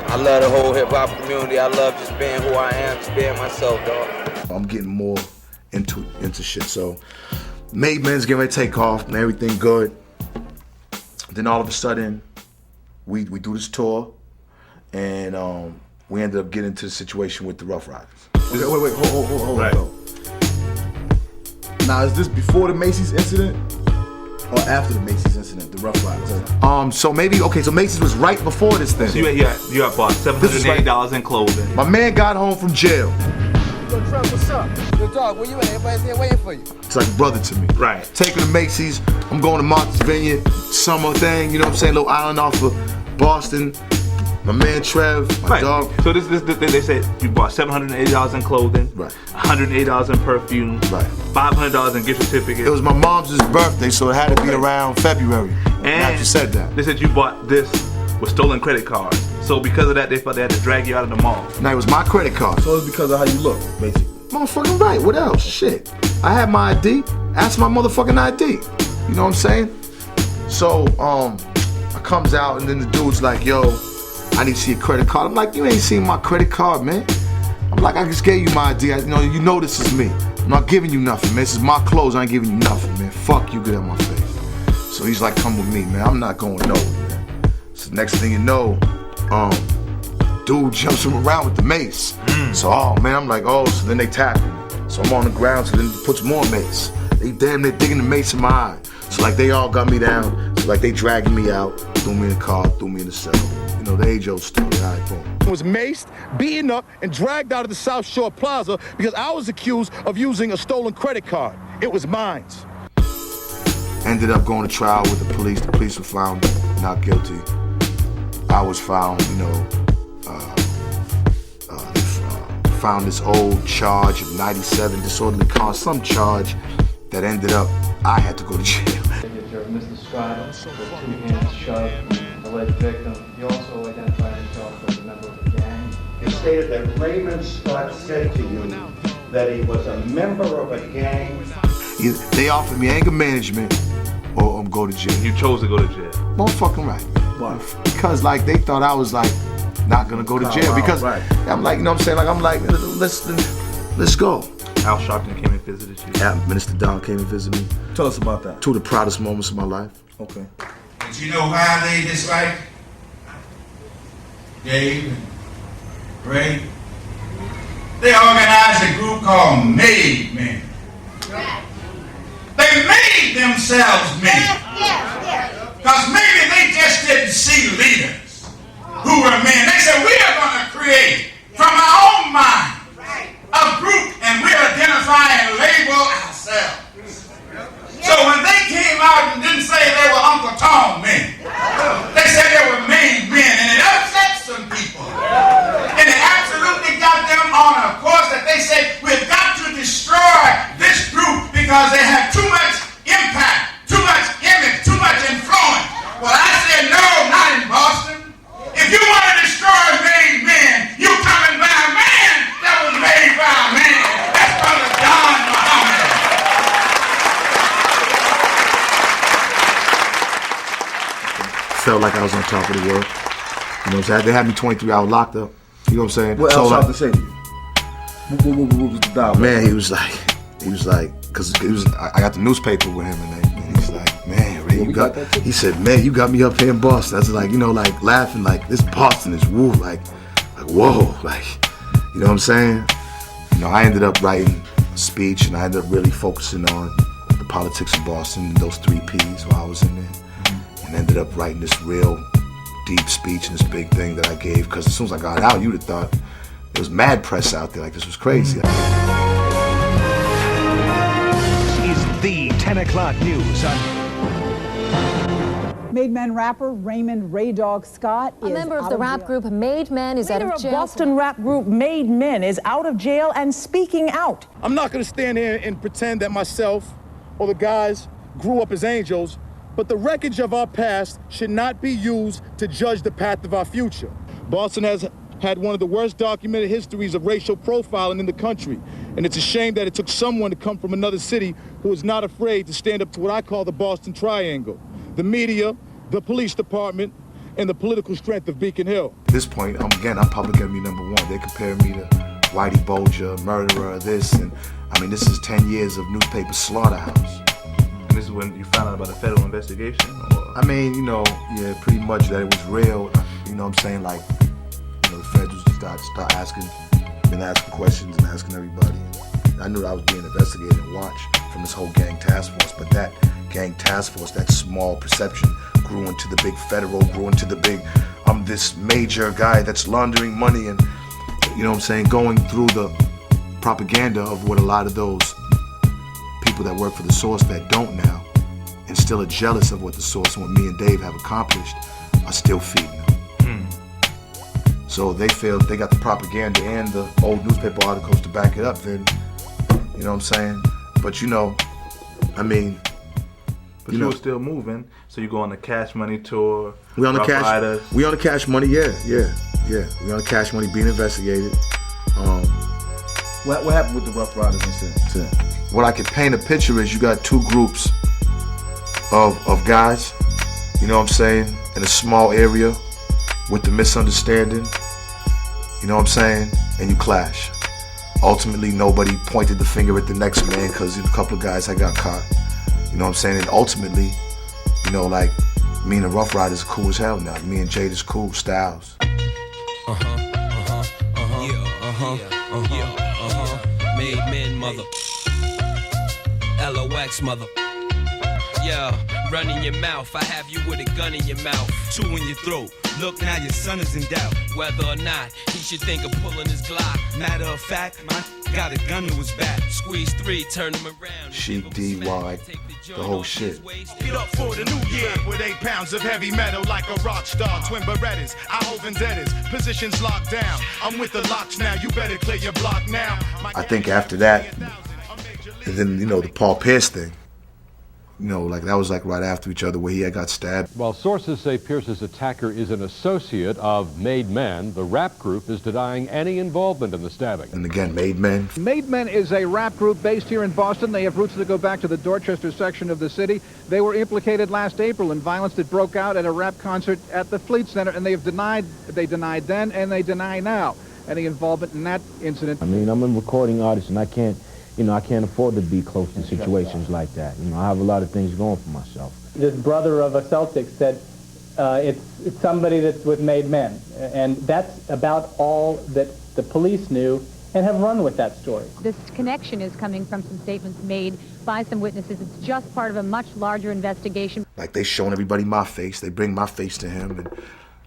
I love the whole hip hop community. I love just being who I am, just being myself, dog. I'm getting more into shit, so Made Men's getting ready to take off and everything good. Then all of a sudden, we do this tour, and we ended up getting into the situation with the Rough Riders. Okay, wait, hold on. Now, is this before the Macy's incident or after the Macy's incident, the Rough Riders? So Macy's was right before this thing. So you got bought $780 in clothing. My man got home from jail. Yo, Trev, what's up? Yo, dog, where you at? Everybody's here waiting for you. It's like a brother to me. Right. Taking to Macy's, I'm going to Martha's Vineyard, summer thing, you know what I'm saying? Little island off of Boston. My man Trev, my dog. So this they said you bought $780 in clothing, right? $180 in perfume, right? $500 in gift certificate. It was my mom's birthday, so it had to be around February. And now you said that. They said you bought this with stolen credit cards. So because of that, they felt they had to drag you out of the mall. Now it was my credit card. So it's because of how you look, basically. Motherfucking right. What else? Shit. I had my ID. Ask my motherfucking ID. You know what I'm saying? So I comes out and then the dude's like, yo, I need to see a credit card. I'm like, you ain't seen my credit card, man. I'm like, I just gave you my idea. You know this is me. I'm not giving you nothing, man. This is my clothes. I ain't giving you nothing, man. Fuck you, get out my face. So he's like, come with me, man. I'm not going nowhere, man. So next thing you know, dude jumps him around with the mace. So, oh man, I'm like, oh, so then they tackle me. So I'm on the ground, so then he puts more mace. They damn near digging the mace in my eye. So like they all got me down. So like they dragging me out, threw me in the car, threw me in the cell. You know, the age-old story, all right, boom. Was maced, beaten up, and dragged out of the South Shore Plaza because I was accused of using a stolen credit card. It was mine. Ended up going to trial with the police. The police were found not guilty. I was found, found this old charge of 97 disorderly conduct, some charge that ended up, I had to go to jail. Mr. Scott, with 2 hands shoved from the alleged victim. He also identified himself as a member of a gang. It stated that Raymond Scott said to you that he was a member of a gang. They offered me anger management or go to jail. You chose to go to jail. Motherfucking right. Why? Because like they thought I was like not gonna go to jail because I'm like, you know what I'm saying? Like I'm like, let's go. Al Sharpton came and visited you. Yeah, Minister Don came and visited me. Tell us about that. 2 of the proudest moments of my life. Okay. But you know why I laid this life? Dave and Ray, they organized a group called Made Men. They made themselves men. Because maybe they just didn't see leaders who were men. They said, we are going to create from our own mind a group and we'll identify and label ourselves. So when they came out and didn't say they were Uncle Tom men, they said they were Made Men, and it upset some people. And it absolutely got them on a course that they said, we've got to destroy this group because they have too much impact, too much image, too much influence. Well, I said, no, not in Boston. If you want to destroy Made Men, you coming by a man that was made by a man. That's Brother John Muhammad. Felt like I was on top of the world. You know what I'm saying? They had me 23 hours locked up. You know what I'm saying? What else so, have to say to you? What was the dialogue? Man, he was like, cause I got the newspaper with him, and he's like, man, Ray, he said, man, you got me up here in Boston. I was like, like laughing, like this Boston is woo, like whoa, like, you know what I'm saying? I ended up writing a speech, and I ended up really focusing on the politics of Boston and those 3 Ps while I was in there, and ended up writing this real deep speech and this big thing that I gave, because as soon as I got out, you'd have thought there was mad press out there, like this was crazy. Is the 10 o'clock news on Made Men rapper Raymond Ray Dog Scott is a member of the rap group Made Men is out of jail. Boston rap group Made Men is out of jail and speaking out. I'm not gonna stand here and pretend that myself or the guys grew up as angels, but the wreckage of our past should not be used to judge the path of our future. Boston has had one of the worst documented histories of racial profiling in the country, and it's a shame that it took someone to come from another city who is not afraid to stand up to what I call the Boston Triangle: the media, the police department, and the political strength of Beacon Hill. At this point, I'm public enemy #1. They compare me to Whitey Bulger, murderer, this, and I mean, this is 10 years of newspaper slaughterhouse. And this is when you found out about a federal investigation? Or? I mean, yeah, pretty much that it was real. You know what I'm saying? Like, the feds start asking questions and asking everybody. I knew that I was being investigated and watched from this whole gang task force, but that gang task force, that small perception, grew into the big federal, grew into the big, I'm this major guy that's laundering money, and you know what I'm saying, going through the propaganda of what a lot of those people that work for the source that don't now, and still are jealous of what the source and what me and Dave have accomplished, are still feeding them. So they feel if they got the propaganda and the old newspaper articles to back it up, then, you know what I'm saying? But I mean, But you were still moving, so you go on the Cash Money tour. We on the Rough Riders. We on the Cash Money, yeah. We on the Cash Money being investigated. What happened with the Rough Riders incident? What I can paint a picture is you got 2 groups of guys, you know what I'm saying, in a small area with the misunderstanding, you know what I'm saying, and you clash. ultimately nobody pointed the finger at the next man because a couple of guys had got caught. You know what I'm saying? And ultimately, you know, like, me and the Rough Riders are cool as hell now. Me and Jade is cool, Styles. Made men, mother. LOX, mother. Yeah, run in your mouth. I have you with a gun in your mouth. 2 in your throat. Look, now your son is in doubt. Whether or not he should think of pulling his Glock. Matter of fact, my got a gun to his back. Squeeze 3, turn him around. Sheep, D-Y, the whole shit. Get up for the new year with 8 pounds of heavy metal like a rock star. Twin Berettas, I hold vendettas. Positions locked down. I'm with the locks now. You better clear your block now. I think after that, and then, you know, the Paul Pierce thing. You know, like that was like right after each other where he had got stabbed. While sources say Pierce's attacker is an associate of Made Men, the rap group is denying any involvement in the stabbing. And again, Made Men. Made Men is a rap group based here in Boston. They have roots that go back to the Dorchester section of the city. They were implicated last April in violence that broke out at a rap concert at the Fleet Center, and they denied then and they deny now any involvement in that incident. I mean, I'm a recording artist and I can't afford to be close to situations like that. You know, I have a lot of things going for myself. This brother of a Celtic said it's somebody that's with Made Men, and that's about all that the police knew and have run with that story. This connection is coming from some statements made by some witnesses. It's just part of a much larger investigation. Like, they showing everybody my face. They bring my face to him, and,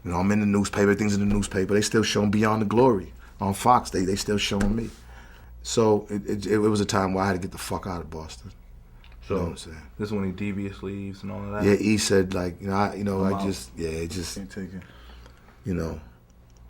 you know, I'm in the newspaper, things in the newspaper. They still showing Beyond the Glory on Fox. They still showing me. So it was a time where I had to get the fuck out of Boston. So you know what I'm saying? This is when he devious leaves and all of that. Yeah, he said, like, you know, I just can't take it. You know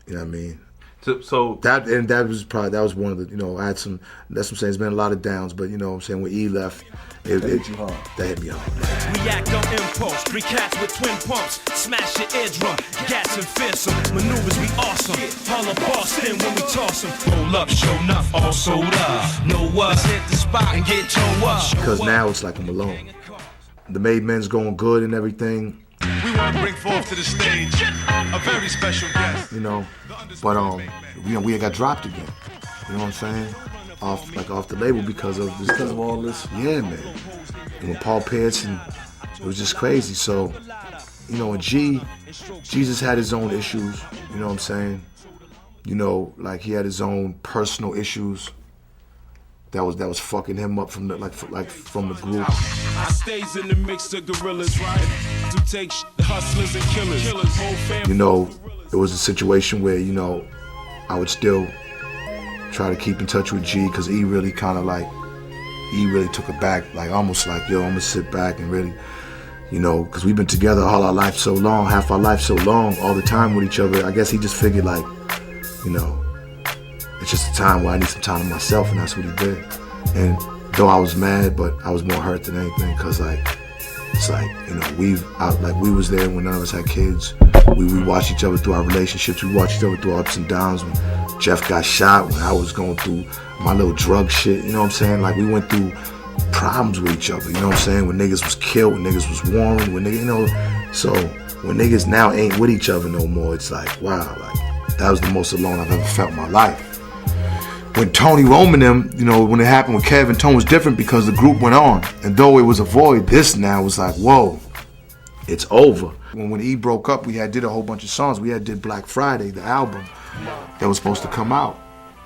what I mean. So that was one of the, you know, I had some. That's what I'm saying. There's been a lot of downs, but you know what I'm saying, when E left, that hit you hard. That hit me hard. React on impulse. 3 cats with twin pumps. Smash your eardrum. Gas and fearsome. Maneuvers be awesome. All of Boston when we toss them. Roll up, show enough, all sold up. Know us, hit the spot and get towed up. Because now it's like I'm alone. The Made Men's going good and everything. We want to bring forth to the stage a very special guest. You know, but you know, we had got dropped again. You know what I'm saying? Off the label because of all this. Yeah, man. And when Paul Pierce, and it was just crazy. So, you know, and Jesus had his own issues. You know what I'm saying? You know, like he had his own personal issues that was fucking him up from the from the group. I stays in the mix of gorillas, right? To take hustlers and killers. Whole family. You know, it was a situation where, you know, I would still try to keep in touch with G, because he really kind of he really took it back, like almost like, yo, I'm gonna sit back and really, you know, because we've been together all our life so long, half our life so long, all the time with each other. I guess he just figured, like, you know, it's just a time where I need some time to myself, and that's what he did. And though I was mad, but I was more hurt than anything, because it's like, you know, we was there when none of us had kids. We watched each other through our relationships. We watched each other through our ups and downs. When Jeff got shot, when I was going through my little drug shit, you know what I'm saying? Like, we went through problems with each other, you know what I'm saying? When niggas was killed, when niggas was warring, when niggas, you know. So when niggas now ain't with each other no more, it's like, wow, like, that was the most alone I've ever felt in my life. When Tony Roman them, you know, when it happened with Kev and Tone, was different because the group went on. And though it was a void, this now was like, whoa, it's over. When E broke up, we did a whole bunch of songs. We did Black Friday, the album that was supposed to come out.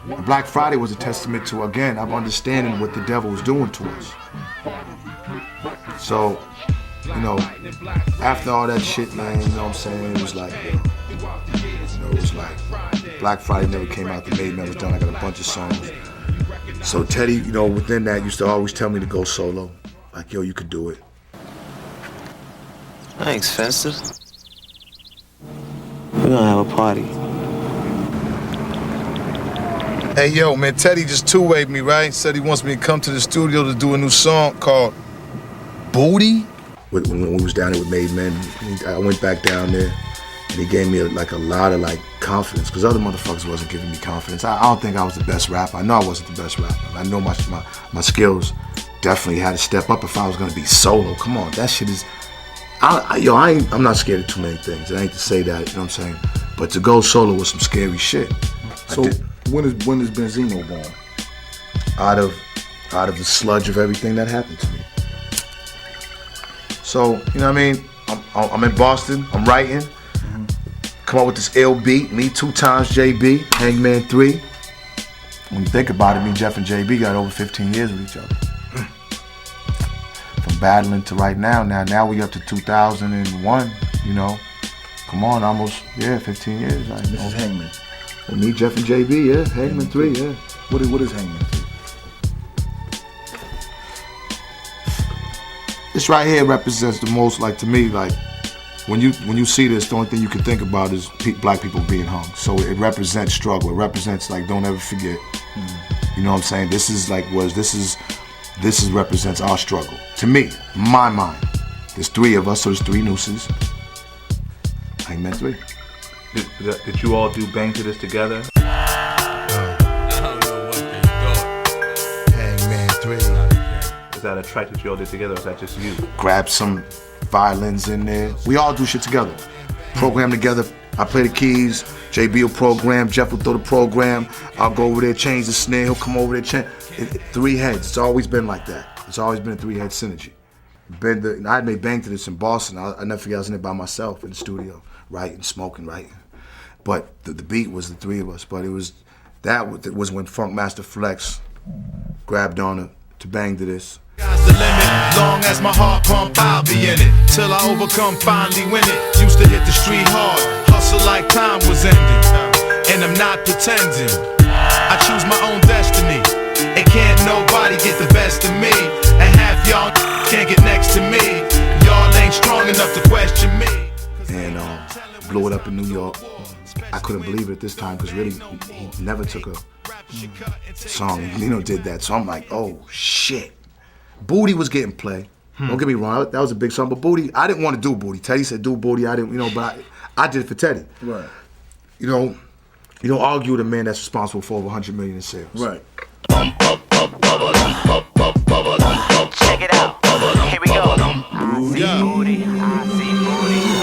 And Black Friday was a testament to, again, I'm understanding what the devil was doing to us. So, you know, after all that shit, man, you know what I'm saying, it was like, it was like, Black Friday never came out, the Made Men was done, I got a bunch of songs. So Teddy, you know, within that, used to always tell me to go solo. Like, yo, you could do it. Thanks, Fenster. We're gonna have a party. Hey, yo, man, Teddy just two-wayed me, right? Said he wants me to come to the studio to do a new song called Booty. When we was down there with Made Men, I went back down there, and he gave me a lot of confidence, because other motherfuckers wasn't giving me confidence. I don't think I was the best rapper. I know I wasn't the best rapper. I know my skills definitely had to step up if I was gonna be solo. Come on, that shit is. I'm not scared of too many things. I ain't to say that, you know what I'm saying? But to go solo was some scary shit. So when is BENZINO born? out of the sludge of everything that happened to me. So, you know what I mean? I'm in Boston, I'm writing. Come up with this ill beat, me 2 times JB, Hangman 3. When you think about it, me, Jeff, and JB got over 15 years with each other. From battling to right now we up to 2001, you know. Come on, almost, 15 years. This is Hangman. Well, me, Jeff, and JB, Hangman 3, yeah. What is Hangman 3? This right here represents the most, like, to me, like, when you see this, the only thing you can think about is black people being hung. So it represents struggle. It represents, like, don't ever forget. You know what I'm saying? This is represents our struggle. To me, my mind. There's 3 of us, so there's 3 nooses. Hangman 3. Did you all do Bang to This together? Hangman 3. Is that a track that you all did together, or is that just you? Grab some violins in there. We all do shit together. Program together. I play the keys. JB will program. Jeff will throw the program. I'll go over there, change the snare. He'll come over there, change. 3 heads. It's always been like that. It's always been a 3-head synergy. I had made Bang to This in Boston. I never forget I was in there by myself in the studio, writing, smoking, writing. But the beat was the 3 of us. But it was when Funk Master Flex grabbed on to Bang to This. Sky's the limit, long as my heart pump, I'll be in it. Till I overcome, finally win it. Used to hit the street hard, hustle like time was ending. And I'm not pretending, I choose my own destiny. And can't nobody get the best of me. And half y'all can't get next to me. Y'all ain't strong enough to question me. And blew it up in New York. I couldn't believe it at this time, because really, he never took a song. Did that. So I'm like, oh shit. Booty was getting play. Don't get me wrong, that was a big song. But Booty, I didn't want to do Booty. Teddy said do Booty. I didn't, but I did it for Teddy. Right. You don't argue with a man that's responsible for over 100 million in sales. Right. Check it out. Here we go.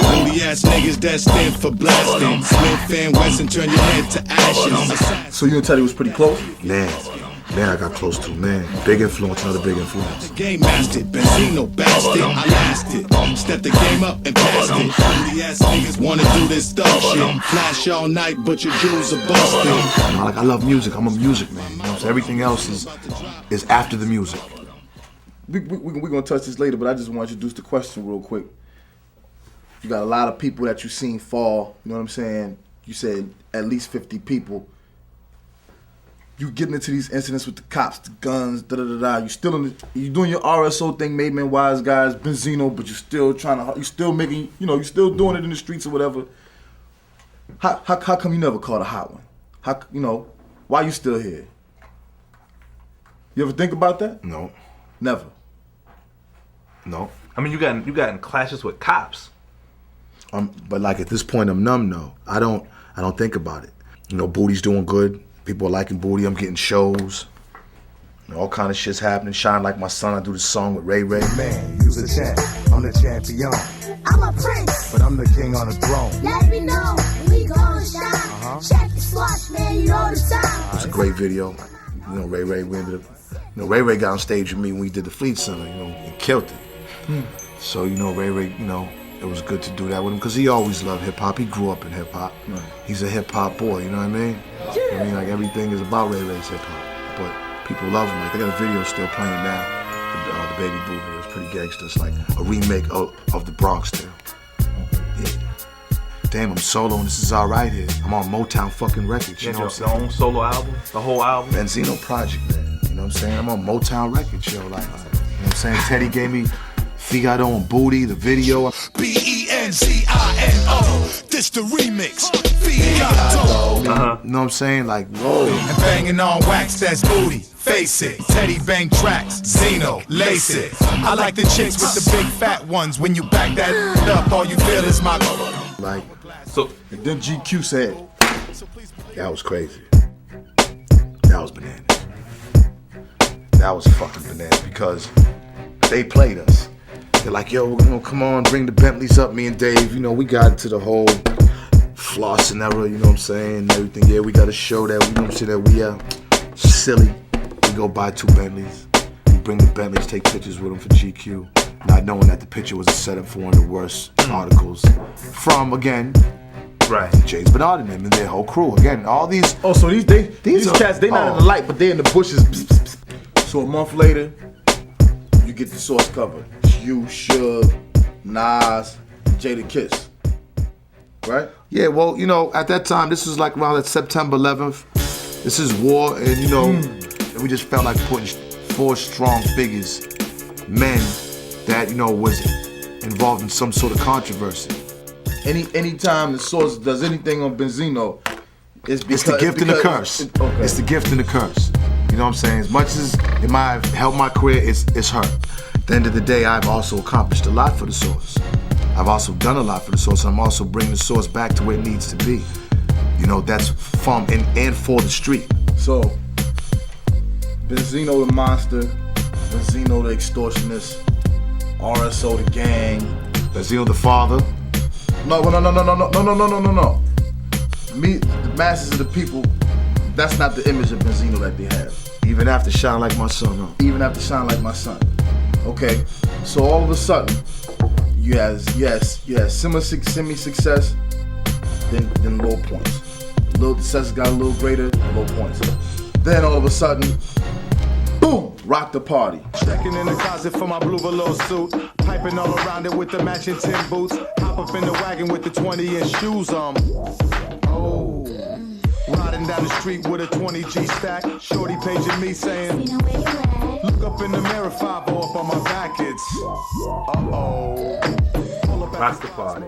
Booty ass niggas that stand for blasting. Smith and Wesson turn your head to ashes. So you and Teddy was pretty close? Man, I got close to, man. Big influence, another big influence. Game mastered, Benzino bastard, I lasted. Step the game up and passed it. Booty ass niggas wanna do this stuff shit. Flash all night, but your jewels are busted. I love music. I'm a music man. You know what I'm saying? Everything else is after the music. We're gonna touch this later, but I just want to introduce the question real quick. You got a lot of people that you seen fall, you know what I'm saying? You said at least 50 people. You getting into these incidents with the cops, the guns, You still you doing your RSO thing, Made Men, Wise Guys, Benzino, but you still making, you still doing it in the streets or whatever. How come you never caught a hot one? Why you still here? You ever think about that? No. Never. No. I mean, you got in clashes with cops. But like at this point, I'm numb. No, I don't think about it. Booty's doing good. People are liking Booty. I'm getting shows. All kind of shit's happening. Shine Like My Son. I do this song with Ray Ray. Man, you's a champ. I'm the champion. I'm a prince. But I'm the king on the throne. Let me know. We gon' shine. Check the swatch, man. You know the time. It's a great video. Ray Ray, we ended up. Ray Ray got on stage with me when we did the Fleet Center. And killed it. So Ray Ray, it was good to do that with him because he always loved hip hop. He grew up in hip hop. Right. He's a hip hop boy. You know what I mean? Yeah. I mean, like everything is about Ray Ray's hip hop. But people love him. Like they got a video still playing now. The Baby Boo video. It's pretty gangster. It's like a remake of the Bronx tale. Yeah. Damn, I'm soloing. This is all right here. I'm on Motown fucking Records. You know what I'm saying? Your own solo album, the whole album. Benzino Project, man. You know what I'm saying? I'm on Motown Records, yo. Like, you know what I'm saying? Teddy gave me Figado and Booty, the video. BENZINO. This the remix. Figado. You know what I'm saying? Like, whoa. And banging on wax, that's Booty. Face it. Teddy bang tracks. Zeno. Lace it. I like the chicks with the big fat ones. When you back that up, all you feel is my. Like, so. And then GQ said, that was crazy. That was bananas. That was fucking bananas because they played us. They're like, yo, come on, bring the Bentleys up, me and Dave. We got into the whole flossing era, you know what I'm saying, and everything. Yeah, we got to show that, that we are silly. We go buy 2 Bentleys. He'd bring the Bentleys, take pictures with him for GQ, not knowing that the picture was a setup for one of the worst articles from, again, James Bernard and them and their whole crew. Again, all these. Oh, so these cats, they not in the light, but they in the bushes. So a month later, you get the source cover. You, Suge, Nas, Jada Kiss. Right? Yeah, well, you know, at that time, this was like around that September 11th. This is war, and you know, and we just felt like putting 4 strong figures, men that, you know, was involved in some sort of controversy. Anytime the source does anything on Benzino, it's the gift and the curse. It's the gift and the curse. You know what I'm saying? As much as it might have helped my career, it's hurt. At the end of the day, I've also accomplished a lot for the source. I've also done a lot for the source, and I'm also bringing the source back to where it needs to be. You know, that's from and for the street. So, Benzino the monster, Benzino the extortionist, RSO the gang. Benzino the father. No. Me, the masses of the people, that's not the image of Benzino that they have. Even after Shine Like My Son, huh? Even after Shine Like My Son. Okay, so all of a sudden, you had semi-success, then low points. Little success got a little greater, low points. Then all of a sudden, boom, rock the party. Checking in the closet for my blue velour suit, piping all around it with the matching tin boots. Hop up in the wagon with the 20-inch shoes on. Oh, riding down the street with a 20G stack. Shorty paging me saying, look up in the mirror, 5 up on my back. It's Rock the party.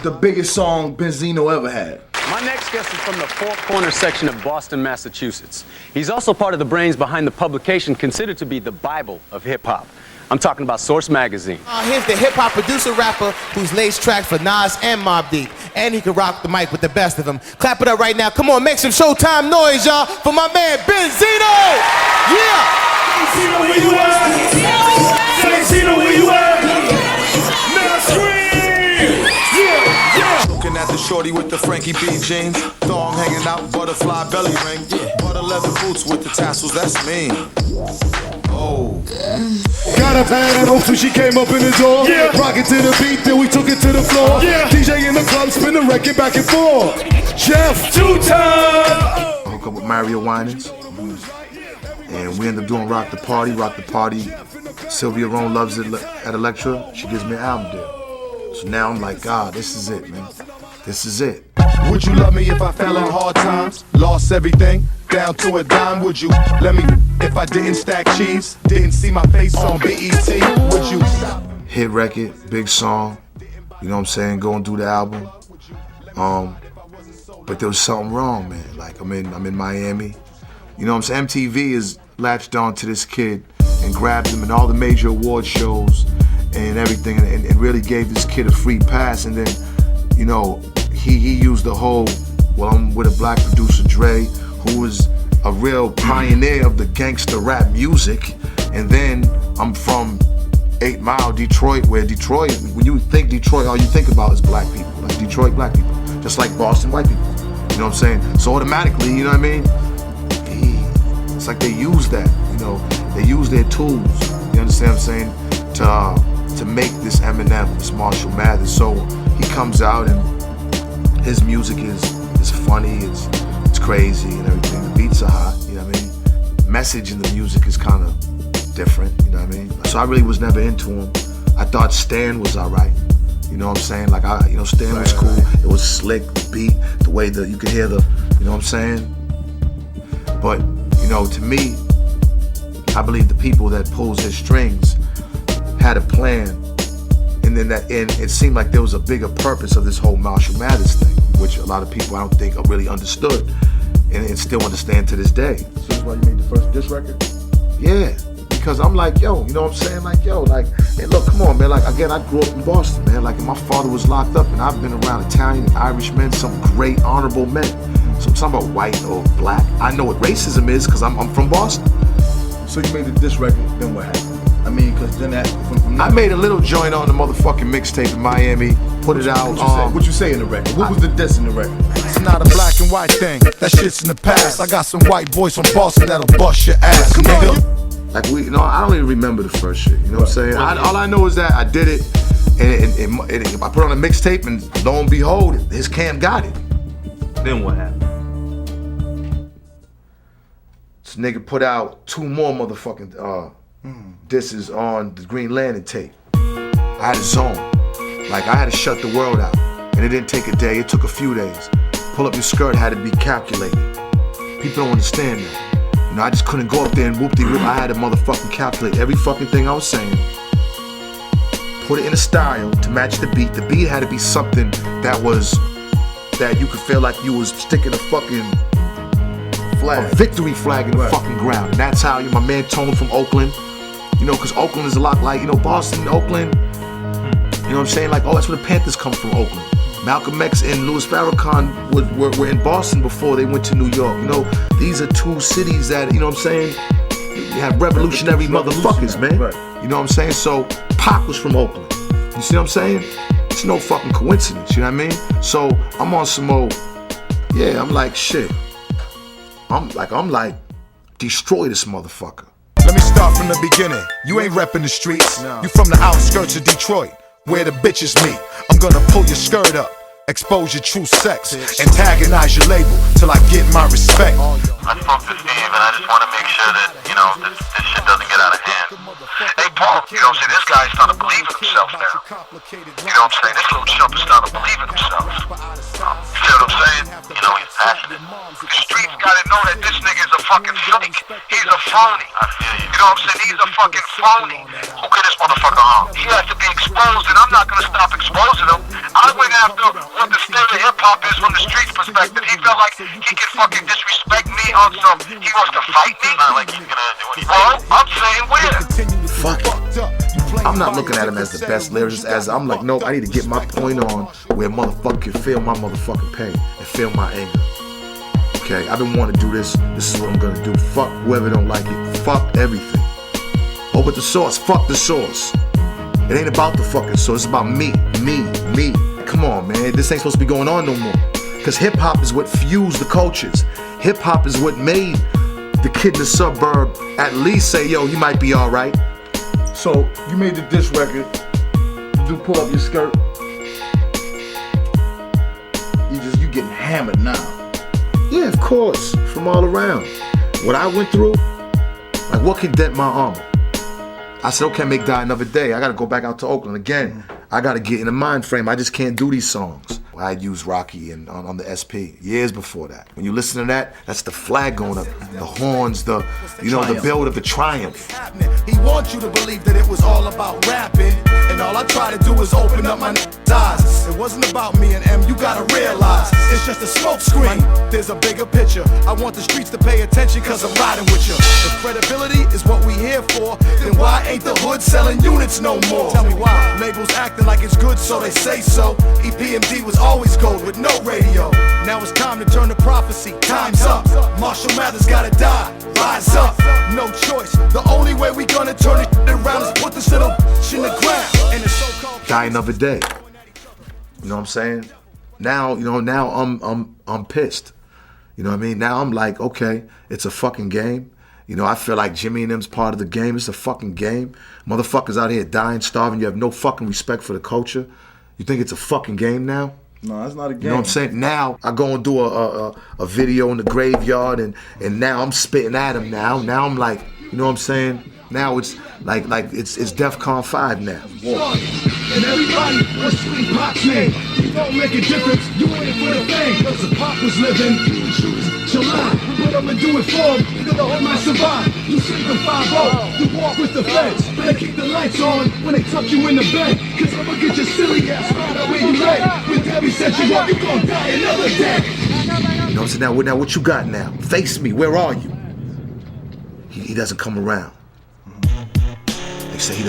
The biggest song Benzino ever had. My next guest is from the Four Corners section of Boston, Massachusetts. He's also part of the brains behind the publication considered to be the Bible of hip-hop. I'm talking about Source Magazine. Here's the hip-hop producer-rapper who's lays tracks for Nas and Mobb Deep. And he can rock the mic with the best of them. Clap it up right now. Come on, make some Showtime noise, y'all, for my man, Benzino! Yeah! Benzino, where you at? Benzino, where you at? Now scream! Yeah! Looking at the shorty with the Frankie B jeans, thong hanging out, butterfly belly ring, butter leather boots with the tassels, that's me. Oh. Got a bad hopes when she came up in the door. Yeah. Rock it to the beat, then we took it to the floor. Yeah. DJ in the club, spin the record back and forth. Jeff, 2-time. I hook up with Mario Winans, and we end up doing Rock the Party. Rock the Party. Sylvia Rhone loves it at Elektra. She gives me an album deal. So now I'm like, God, this is it, man. This is it. Would you love me if I fell in hard times? Lost everything, down to a dime? Would you let me if I didn't stack cheese? Didn't see my face on BET? Would you stop? Hit record, big song. You know what I'm saying? Go and do the album. But there was something wrong, man. Like I'm in Miami. You know what I'm saying? MTV is latched on to this kid and grabbed him in all the major award shows and everything, and really gave this kid a free pass. And then, you know, he used the whole, well, I'm with a black producer, Dre, who was a real pioneer of the gangster rap music. And then I'm from 8 Mile, Detroit, where Detroit, when you think Detroit, all you think about is black people, like Detroit black people, just like Boston white people. You know what I'm saying? So automatically, you know what I mean? It's like they use that, you know, they use their tools, you understand what I'm saying, to make this Eminem, this Marshall Mathers. So he comes out and his music is funny, it's crazy and everything. The beats are hot, you know what I mean? Message in the music is kind of different, you know what I mean? So I really was never into him. I thought Stan was alright, you know what I'm saying? Like Stan was cool. It was slick, the beat, the way that you could hear the, you know what I'm saying? But, you know, to me, I believe the people that pulls his strings had a plan, and then it seemed like there was a bigger purpose of this whole Marshall Mathers thing, which a lot of people I don't think really understood, and still understand to this day. So that's why you made the first diss record? Yeah, because I'm like, yo, you know what I'm saying? Like, yo, like, hey, look, come on, man. Like, again, I grew up in Boston, man. Like, my father was locked up, and I've been around Italian and Irish men, some great, honorable men. So I'm talking about white or black. I know what racism is because I'm from Boston. So you made the diss record, then what happened? I mean, because then from I made a little joint on the motherfucking mixtape in Miami. put it out. What you say in the record? What was the diss in the record? It's not a black and white thing. That shit's in the past. I got some white boys from Boston that'll bust your ass. Come on. Like I don't even remember the first shit. You know what I'm saying? All I know is that I did it, and I put on a mixtape, and lo and behold, his camp got it. Then what happened? This nigga put out 2 more motherfucking disses on the Green Lantern tape. I had a zone. Like, I had to shut the world out. And it didn't take a day, it took a few days. Pull up your skirt had to be calculated. People don't understand that. You know, I just couldn't go up there and whoop-de-whoop. I had to motherfucking calculate every fucking thing I was saying. Put it in a style to match the beat. The beat had to be something that you could feel like you was sticking a fucking a victory flag in the fucking ground. And that's how my man Tone from Oakland, you know, because Oakland is a lot like, Boston, Oakland, you know what I'm saying? Like, that's where the Panthers come from, Oakland. Malcolm X and Louis Farrakhan were in Boston before they went to New York. You know, these are 2 cities that, you know what I'm saying, you have revolutionary motherfuckers, man. You know what I'm saying? So, Pac was from Oakland. You see what I'm saying? It's no fucking coincidence, you know what I mean? So, I'm on some old, I'm like, shit. I'm like, destroy this motherfucker. Let me start from the beginning. You ain't reppin' the streets. You from the outskirts of Detroit, where the bitches meet. I'm gonna pull your skirt up, expose your true sex, antagonize your label till I get my respect. I spoke to Steve and I just want to make sure that, this shit doesn't get out of hand. Hey, Paul, you know what I'm saying? This guy's starting to believe in himself now. You know what I'm saying? This little chump is starting to believe in himself. You feel what I'm saying? He's passionate. The streets gotta know that this nigga is a fucking fake. He's a phony. I feel you. You know what I'm saying? He's a fucking phony. Who could this motherfucker harm? He has to be exposed, and I'm not gonna stop exposing him. I went after what the state of hip-hop is from the streets perspective. He felt like he could fucking disrespect me on some, he wants to fight me. Not like he's gonna do anything. Well, I'm saying where? Fuck it. I'm not looking at him as the best lyricist, as I'm like, nope, I need to get my point on where motherfucker can feel my motherfucking pain and feel my anger. Okay, I've been wanting to do this. This is what I'm gonna do. Fuck whoever don't like it. Fuck everything. Oh, but the source, fuck the source. It ain't about the fucking source, it's about me. Come on, man, this ain't supposed to be going on no more. Cause hip hop is what fused the cultures. Hip hop is what made the kid in the suburb at least say, yo, he might be alright. So, you made the diss record. You do pull up your skirt. You getting hammered now. Yeah, of course, from all around. What I went through, like what can dent my armor? I said, okay, make die another day. I gotta go back out to Oakland again. I gotta get in the mind frame. I just can't do these songs. I'd use Rocky and on the SP years before that. When you listen to that, that's the flag going up, the horns, the build of the triumph. He wants you to believe that it was all about rapping, and all I try to do is open up my eyes. It wasn't about me and M, you gotta realize it's just a smoke screen. There's a bigger picture. I want the streets to pay attention cause I'm riding with you. If credibility is what we here for, then why ain't the hood selling units no more? Tell me why. Labels acting like it's good so they say so. EPMD was always gold with no radio. Now it's time to turn to prophecy. Time's up. Marshall Mathers gotta die. Rise up. No choice. The only way we gonna turn this shit around is put this little shit in the ground. And the so-called die another day. You know what I'm saying? Now, now I'm pissed. You know what I mean? Now I'm like, okay, it's a fucking game. I feel like Jimmy and them's part of the game. It's a fucking game. Motherfuckers out here dying, starving. You have no fucking respect for the culture. You think it's a fucking game now? No, it's not a game. You know what I'm saying? Now I go and do a video in the graveyard, and now I'm spitting at him now. Now I'm like, you know what I'm saying? Now it's like it's DEFCON 5 now. And everybody was sweet Pac's name. It don't make a difference. You in it for the fame. Cause the Pac was living. You choose to lie. But I'ma do it for him. Because the whole might survive. You sleep in 5-0. You walk with the feds. Better keep the lights on when they tuck you in the bed. Cause I'ma get your silly ass right out where you lay. When Debbie said you up, you gon' die another day. You know what I'm saying? Now what you got now? Face me. Where are you? He doesn't come around. They say he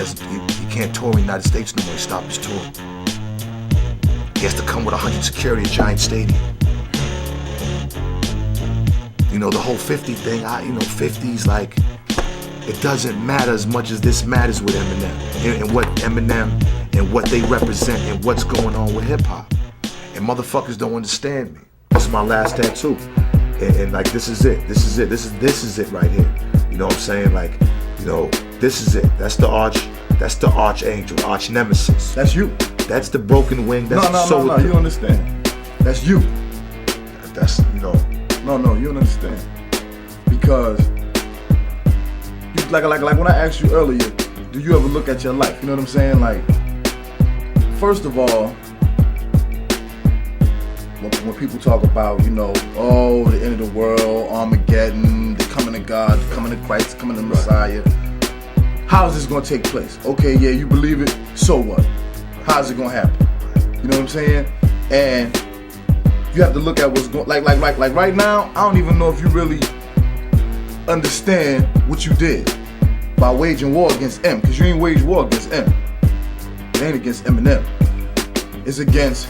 can't tour in the United States no more. He stopped his tour. He has to come with 100 security at Giant Stadium. The whole 50 thing, 50's like, it doesn't matter as much as this matters with Eminem. And what Eminem and what they represent and what's going on with hip hop. And motherfuckers don't understand me. This is my last tattoo. And like, this is it. This is it right here. You know what I'm saying? Like, you know, this is it. That's the archangel, arch nemesis. That's you. That's the broken wing. That's the soul. No, you understand. That's you. That's, you know. No, you don't understand. Because, like when I asked you earlier, do you ever look at your life? You know what I'm saying? Like, first of all, when people talk about, you know, oh, the end of the world, Armageddon, the coming of God, the coming of Christ, the coming of the Messiah, how is this going to take place? Okay, yeah, you believe it, so what? How's it going to happen? You know what I'm saying? And you have to look at what's going, like right now, I don't even know if you really understand what you did by waging war against M, because you ain't waged war against M. It ain't against Eminem. It's against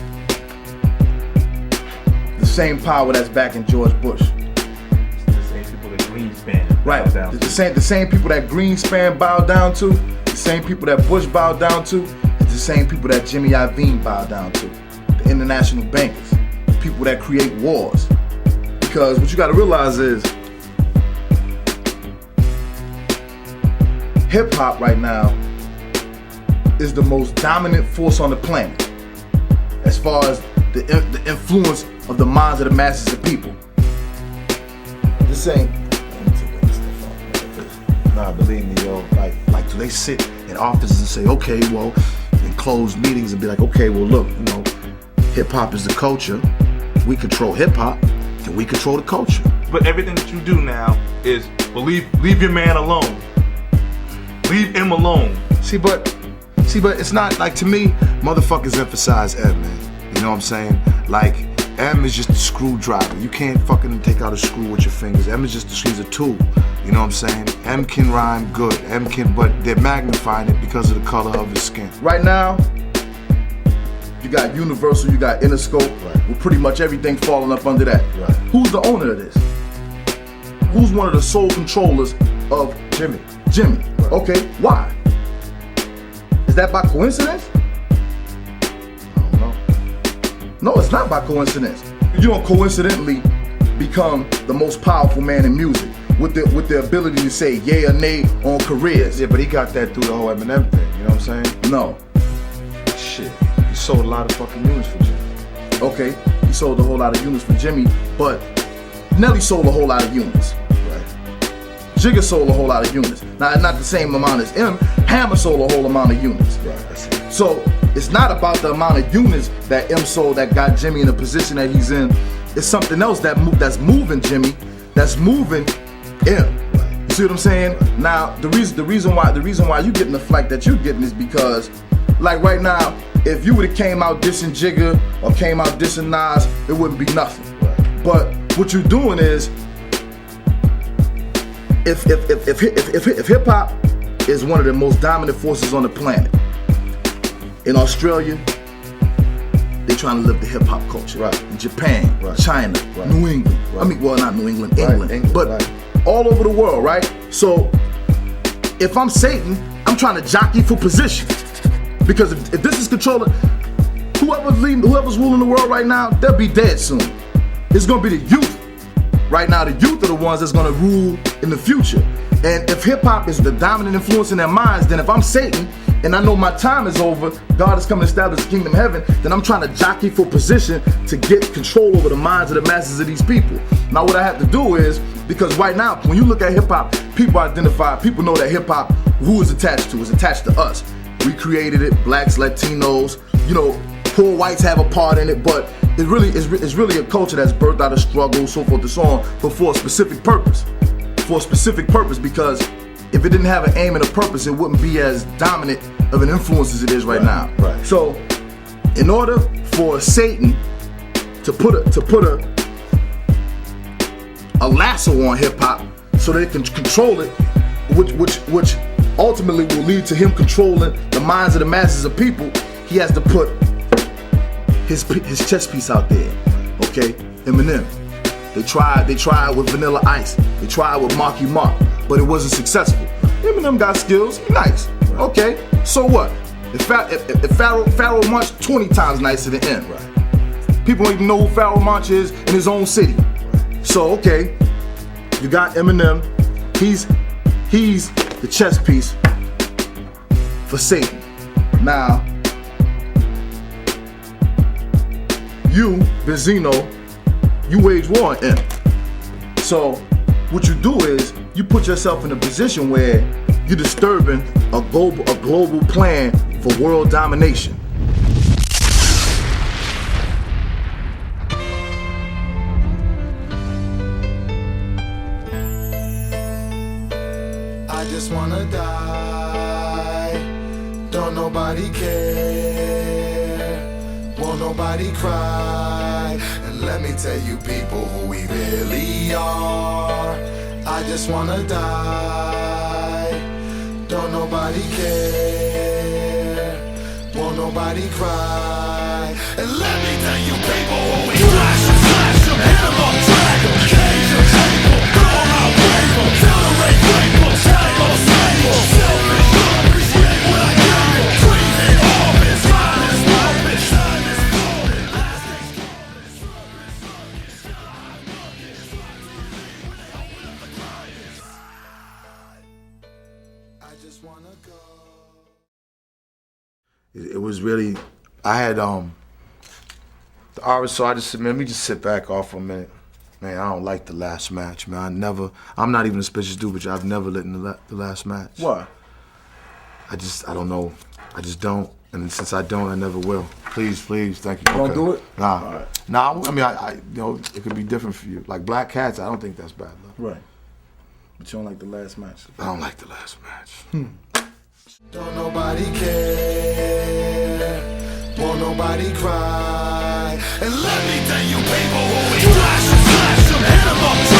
the same power that's backing George Bush. It's the same people that Greenspan right. down to. The same people that Greenspan bowed down to, the same people that Bush bowed down to, it's the same people that Jimmy Iovine bowed down to. The international bankers, the people that create wars. Because what you gotta realize is, hip hop right now is the most dominant force on the planet as far as the influence of the minds of the masses of people. This ain't. Nah, believe me, yo. Like, do they sit in offices and say, okay, well, in closed meetings and be like, okay, well, look, you know, hip hop is the culture. We control hip hop, and we control the culture. But everything that you do now is, well, leave your man alone. Leave him alone. See, but it's not like, to me, motherfuckers emphasize M, man. You know what I'm saying? Like, M is just a screwdriver. You can't fucking take out a screw with your fingers. M is just, she's a tool. You know what I'm saying? M can rhyme good. But they're magnifying it because of the color of his skin. Right now, you got Universal, you got Interscope, right, with pretty much everything falling up under that. Right. Who's the owner of this? Who's one of the sole controllers of Jimmy? Right. Okay, why? Is that by coincidence? I don't know. No, it's not by coincidence. You don't coincidentally become the most powerful man in music with the ability to say yay or nay on careers. Yeah, but he got that through the whole Eminem thing. You know what I'm saying? No. Shit. He sold a lot of fucking units for Jimmy. Okay, he sold a whole lot of units for Jimmy, but Nelly sold a whole lot of units. Jigga sold a whole lot of units. Now, not the same amount as M. Hammer sold a whole amount of units. Right. So it's not about the amount of units that M sold that got Jimmy in the position that he's in. It's something else that's moving Jimmy, that's moving M. Right. You see what I'm saying? Right. Now, the reason why you getting the flack that you're getting is because, like right now, if you would have came out dissing Jigga or came out dissing Nas, it wouldn't be nothing. Right. But what you're doing is, if hip hop is one of the most dominant forces on the planet, in Australia, they trying to live the hip hop culture. Right. In Japan, right, China, right, New England. Right. I mean, well, not New England, England, right, but right, all over the world, right? So if I'm Satan, I'm trying to jockey for position, because if this is controlling, whoever's ruling the world right now, they'll be dead soon. It's gonna be the youth. Right now, the youth are the ones that's gonna rule in the future. And if hip hop is the dominant influence in their minds, then if I'm Satan and I know my time is over, God is coming to establish the kingdom of heaven, then I'm trying to jockey for position to get control over the minds of the masses of these people. Now, what I have to do is, because right now, when you look at hip hop, people know that hip hop, who is attached to, is attached to us. We created it, blacks, Latinos, you know, poor whites have a part in it, but it's really a culture that's birthed out of struggle, so forth and so on, but for a specific purpose. For a specific purpose, because if it didn't have an aim and a purpose, it wouldn't be as dominant of an influence as it is right now. Right. So, in order for Satan to put a lasso on hip hop so they can control it, which ultimately will lead to him controlling the minds of the masses of people, he has to put his chess piece out there. Okay, Eminem. They tried with Vanilla Ice. They tried with Marky Mark, but it wasn't successful. Eminem got skills, he nice. Okay, so what? If Pharoah Monch 20 times nicer than M. Right. People don't even know who Pharoah Monch is in his own city. So okay, you got Eminem. He's the chess piece for Satan. Now, you, Benzino, you wage war on M. So what you do is you put yourself in a position where you're disturbing a global plan for world domination. I just wanna die. Don't nobody care. Won't nobody cry. And let me tell you people who we really are. I just wanna die. Don't nobody care. Won't nobody cry. And let me tell you people who we slash them, hit them up, drag them, cage them, take them, go out, break them, tolerate, break them, shame them, slave them, selfish, appreciate what I gave them, breathing off his finest moment, shine is golden, I just wanna go. It was really, I had the artist, so I just said, man, let me just sit back off for a minute. Man, I don't like the last match, man. I'm not even a suspicious dude, but I've never lit in the last match. Why? I don't know. I just don't. And since I don't, I never will. Please, thank you. Don't do it? Nah. All right. Nah, I mean, you know, it could be different for you. Like Black Cats, I don't think that's bad, though. Right. But you don't like the last match? I don't like the last match. Don't nobody care. Won't nobody cry. And let me tell you people who we slash them, hit them up.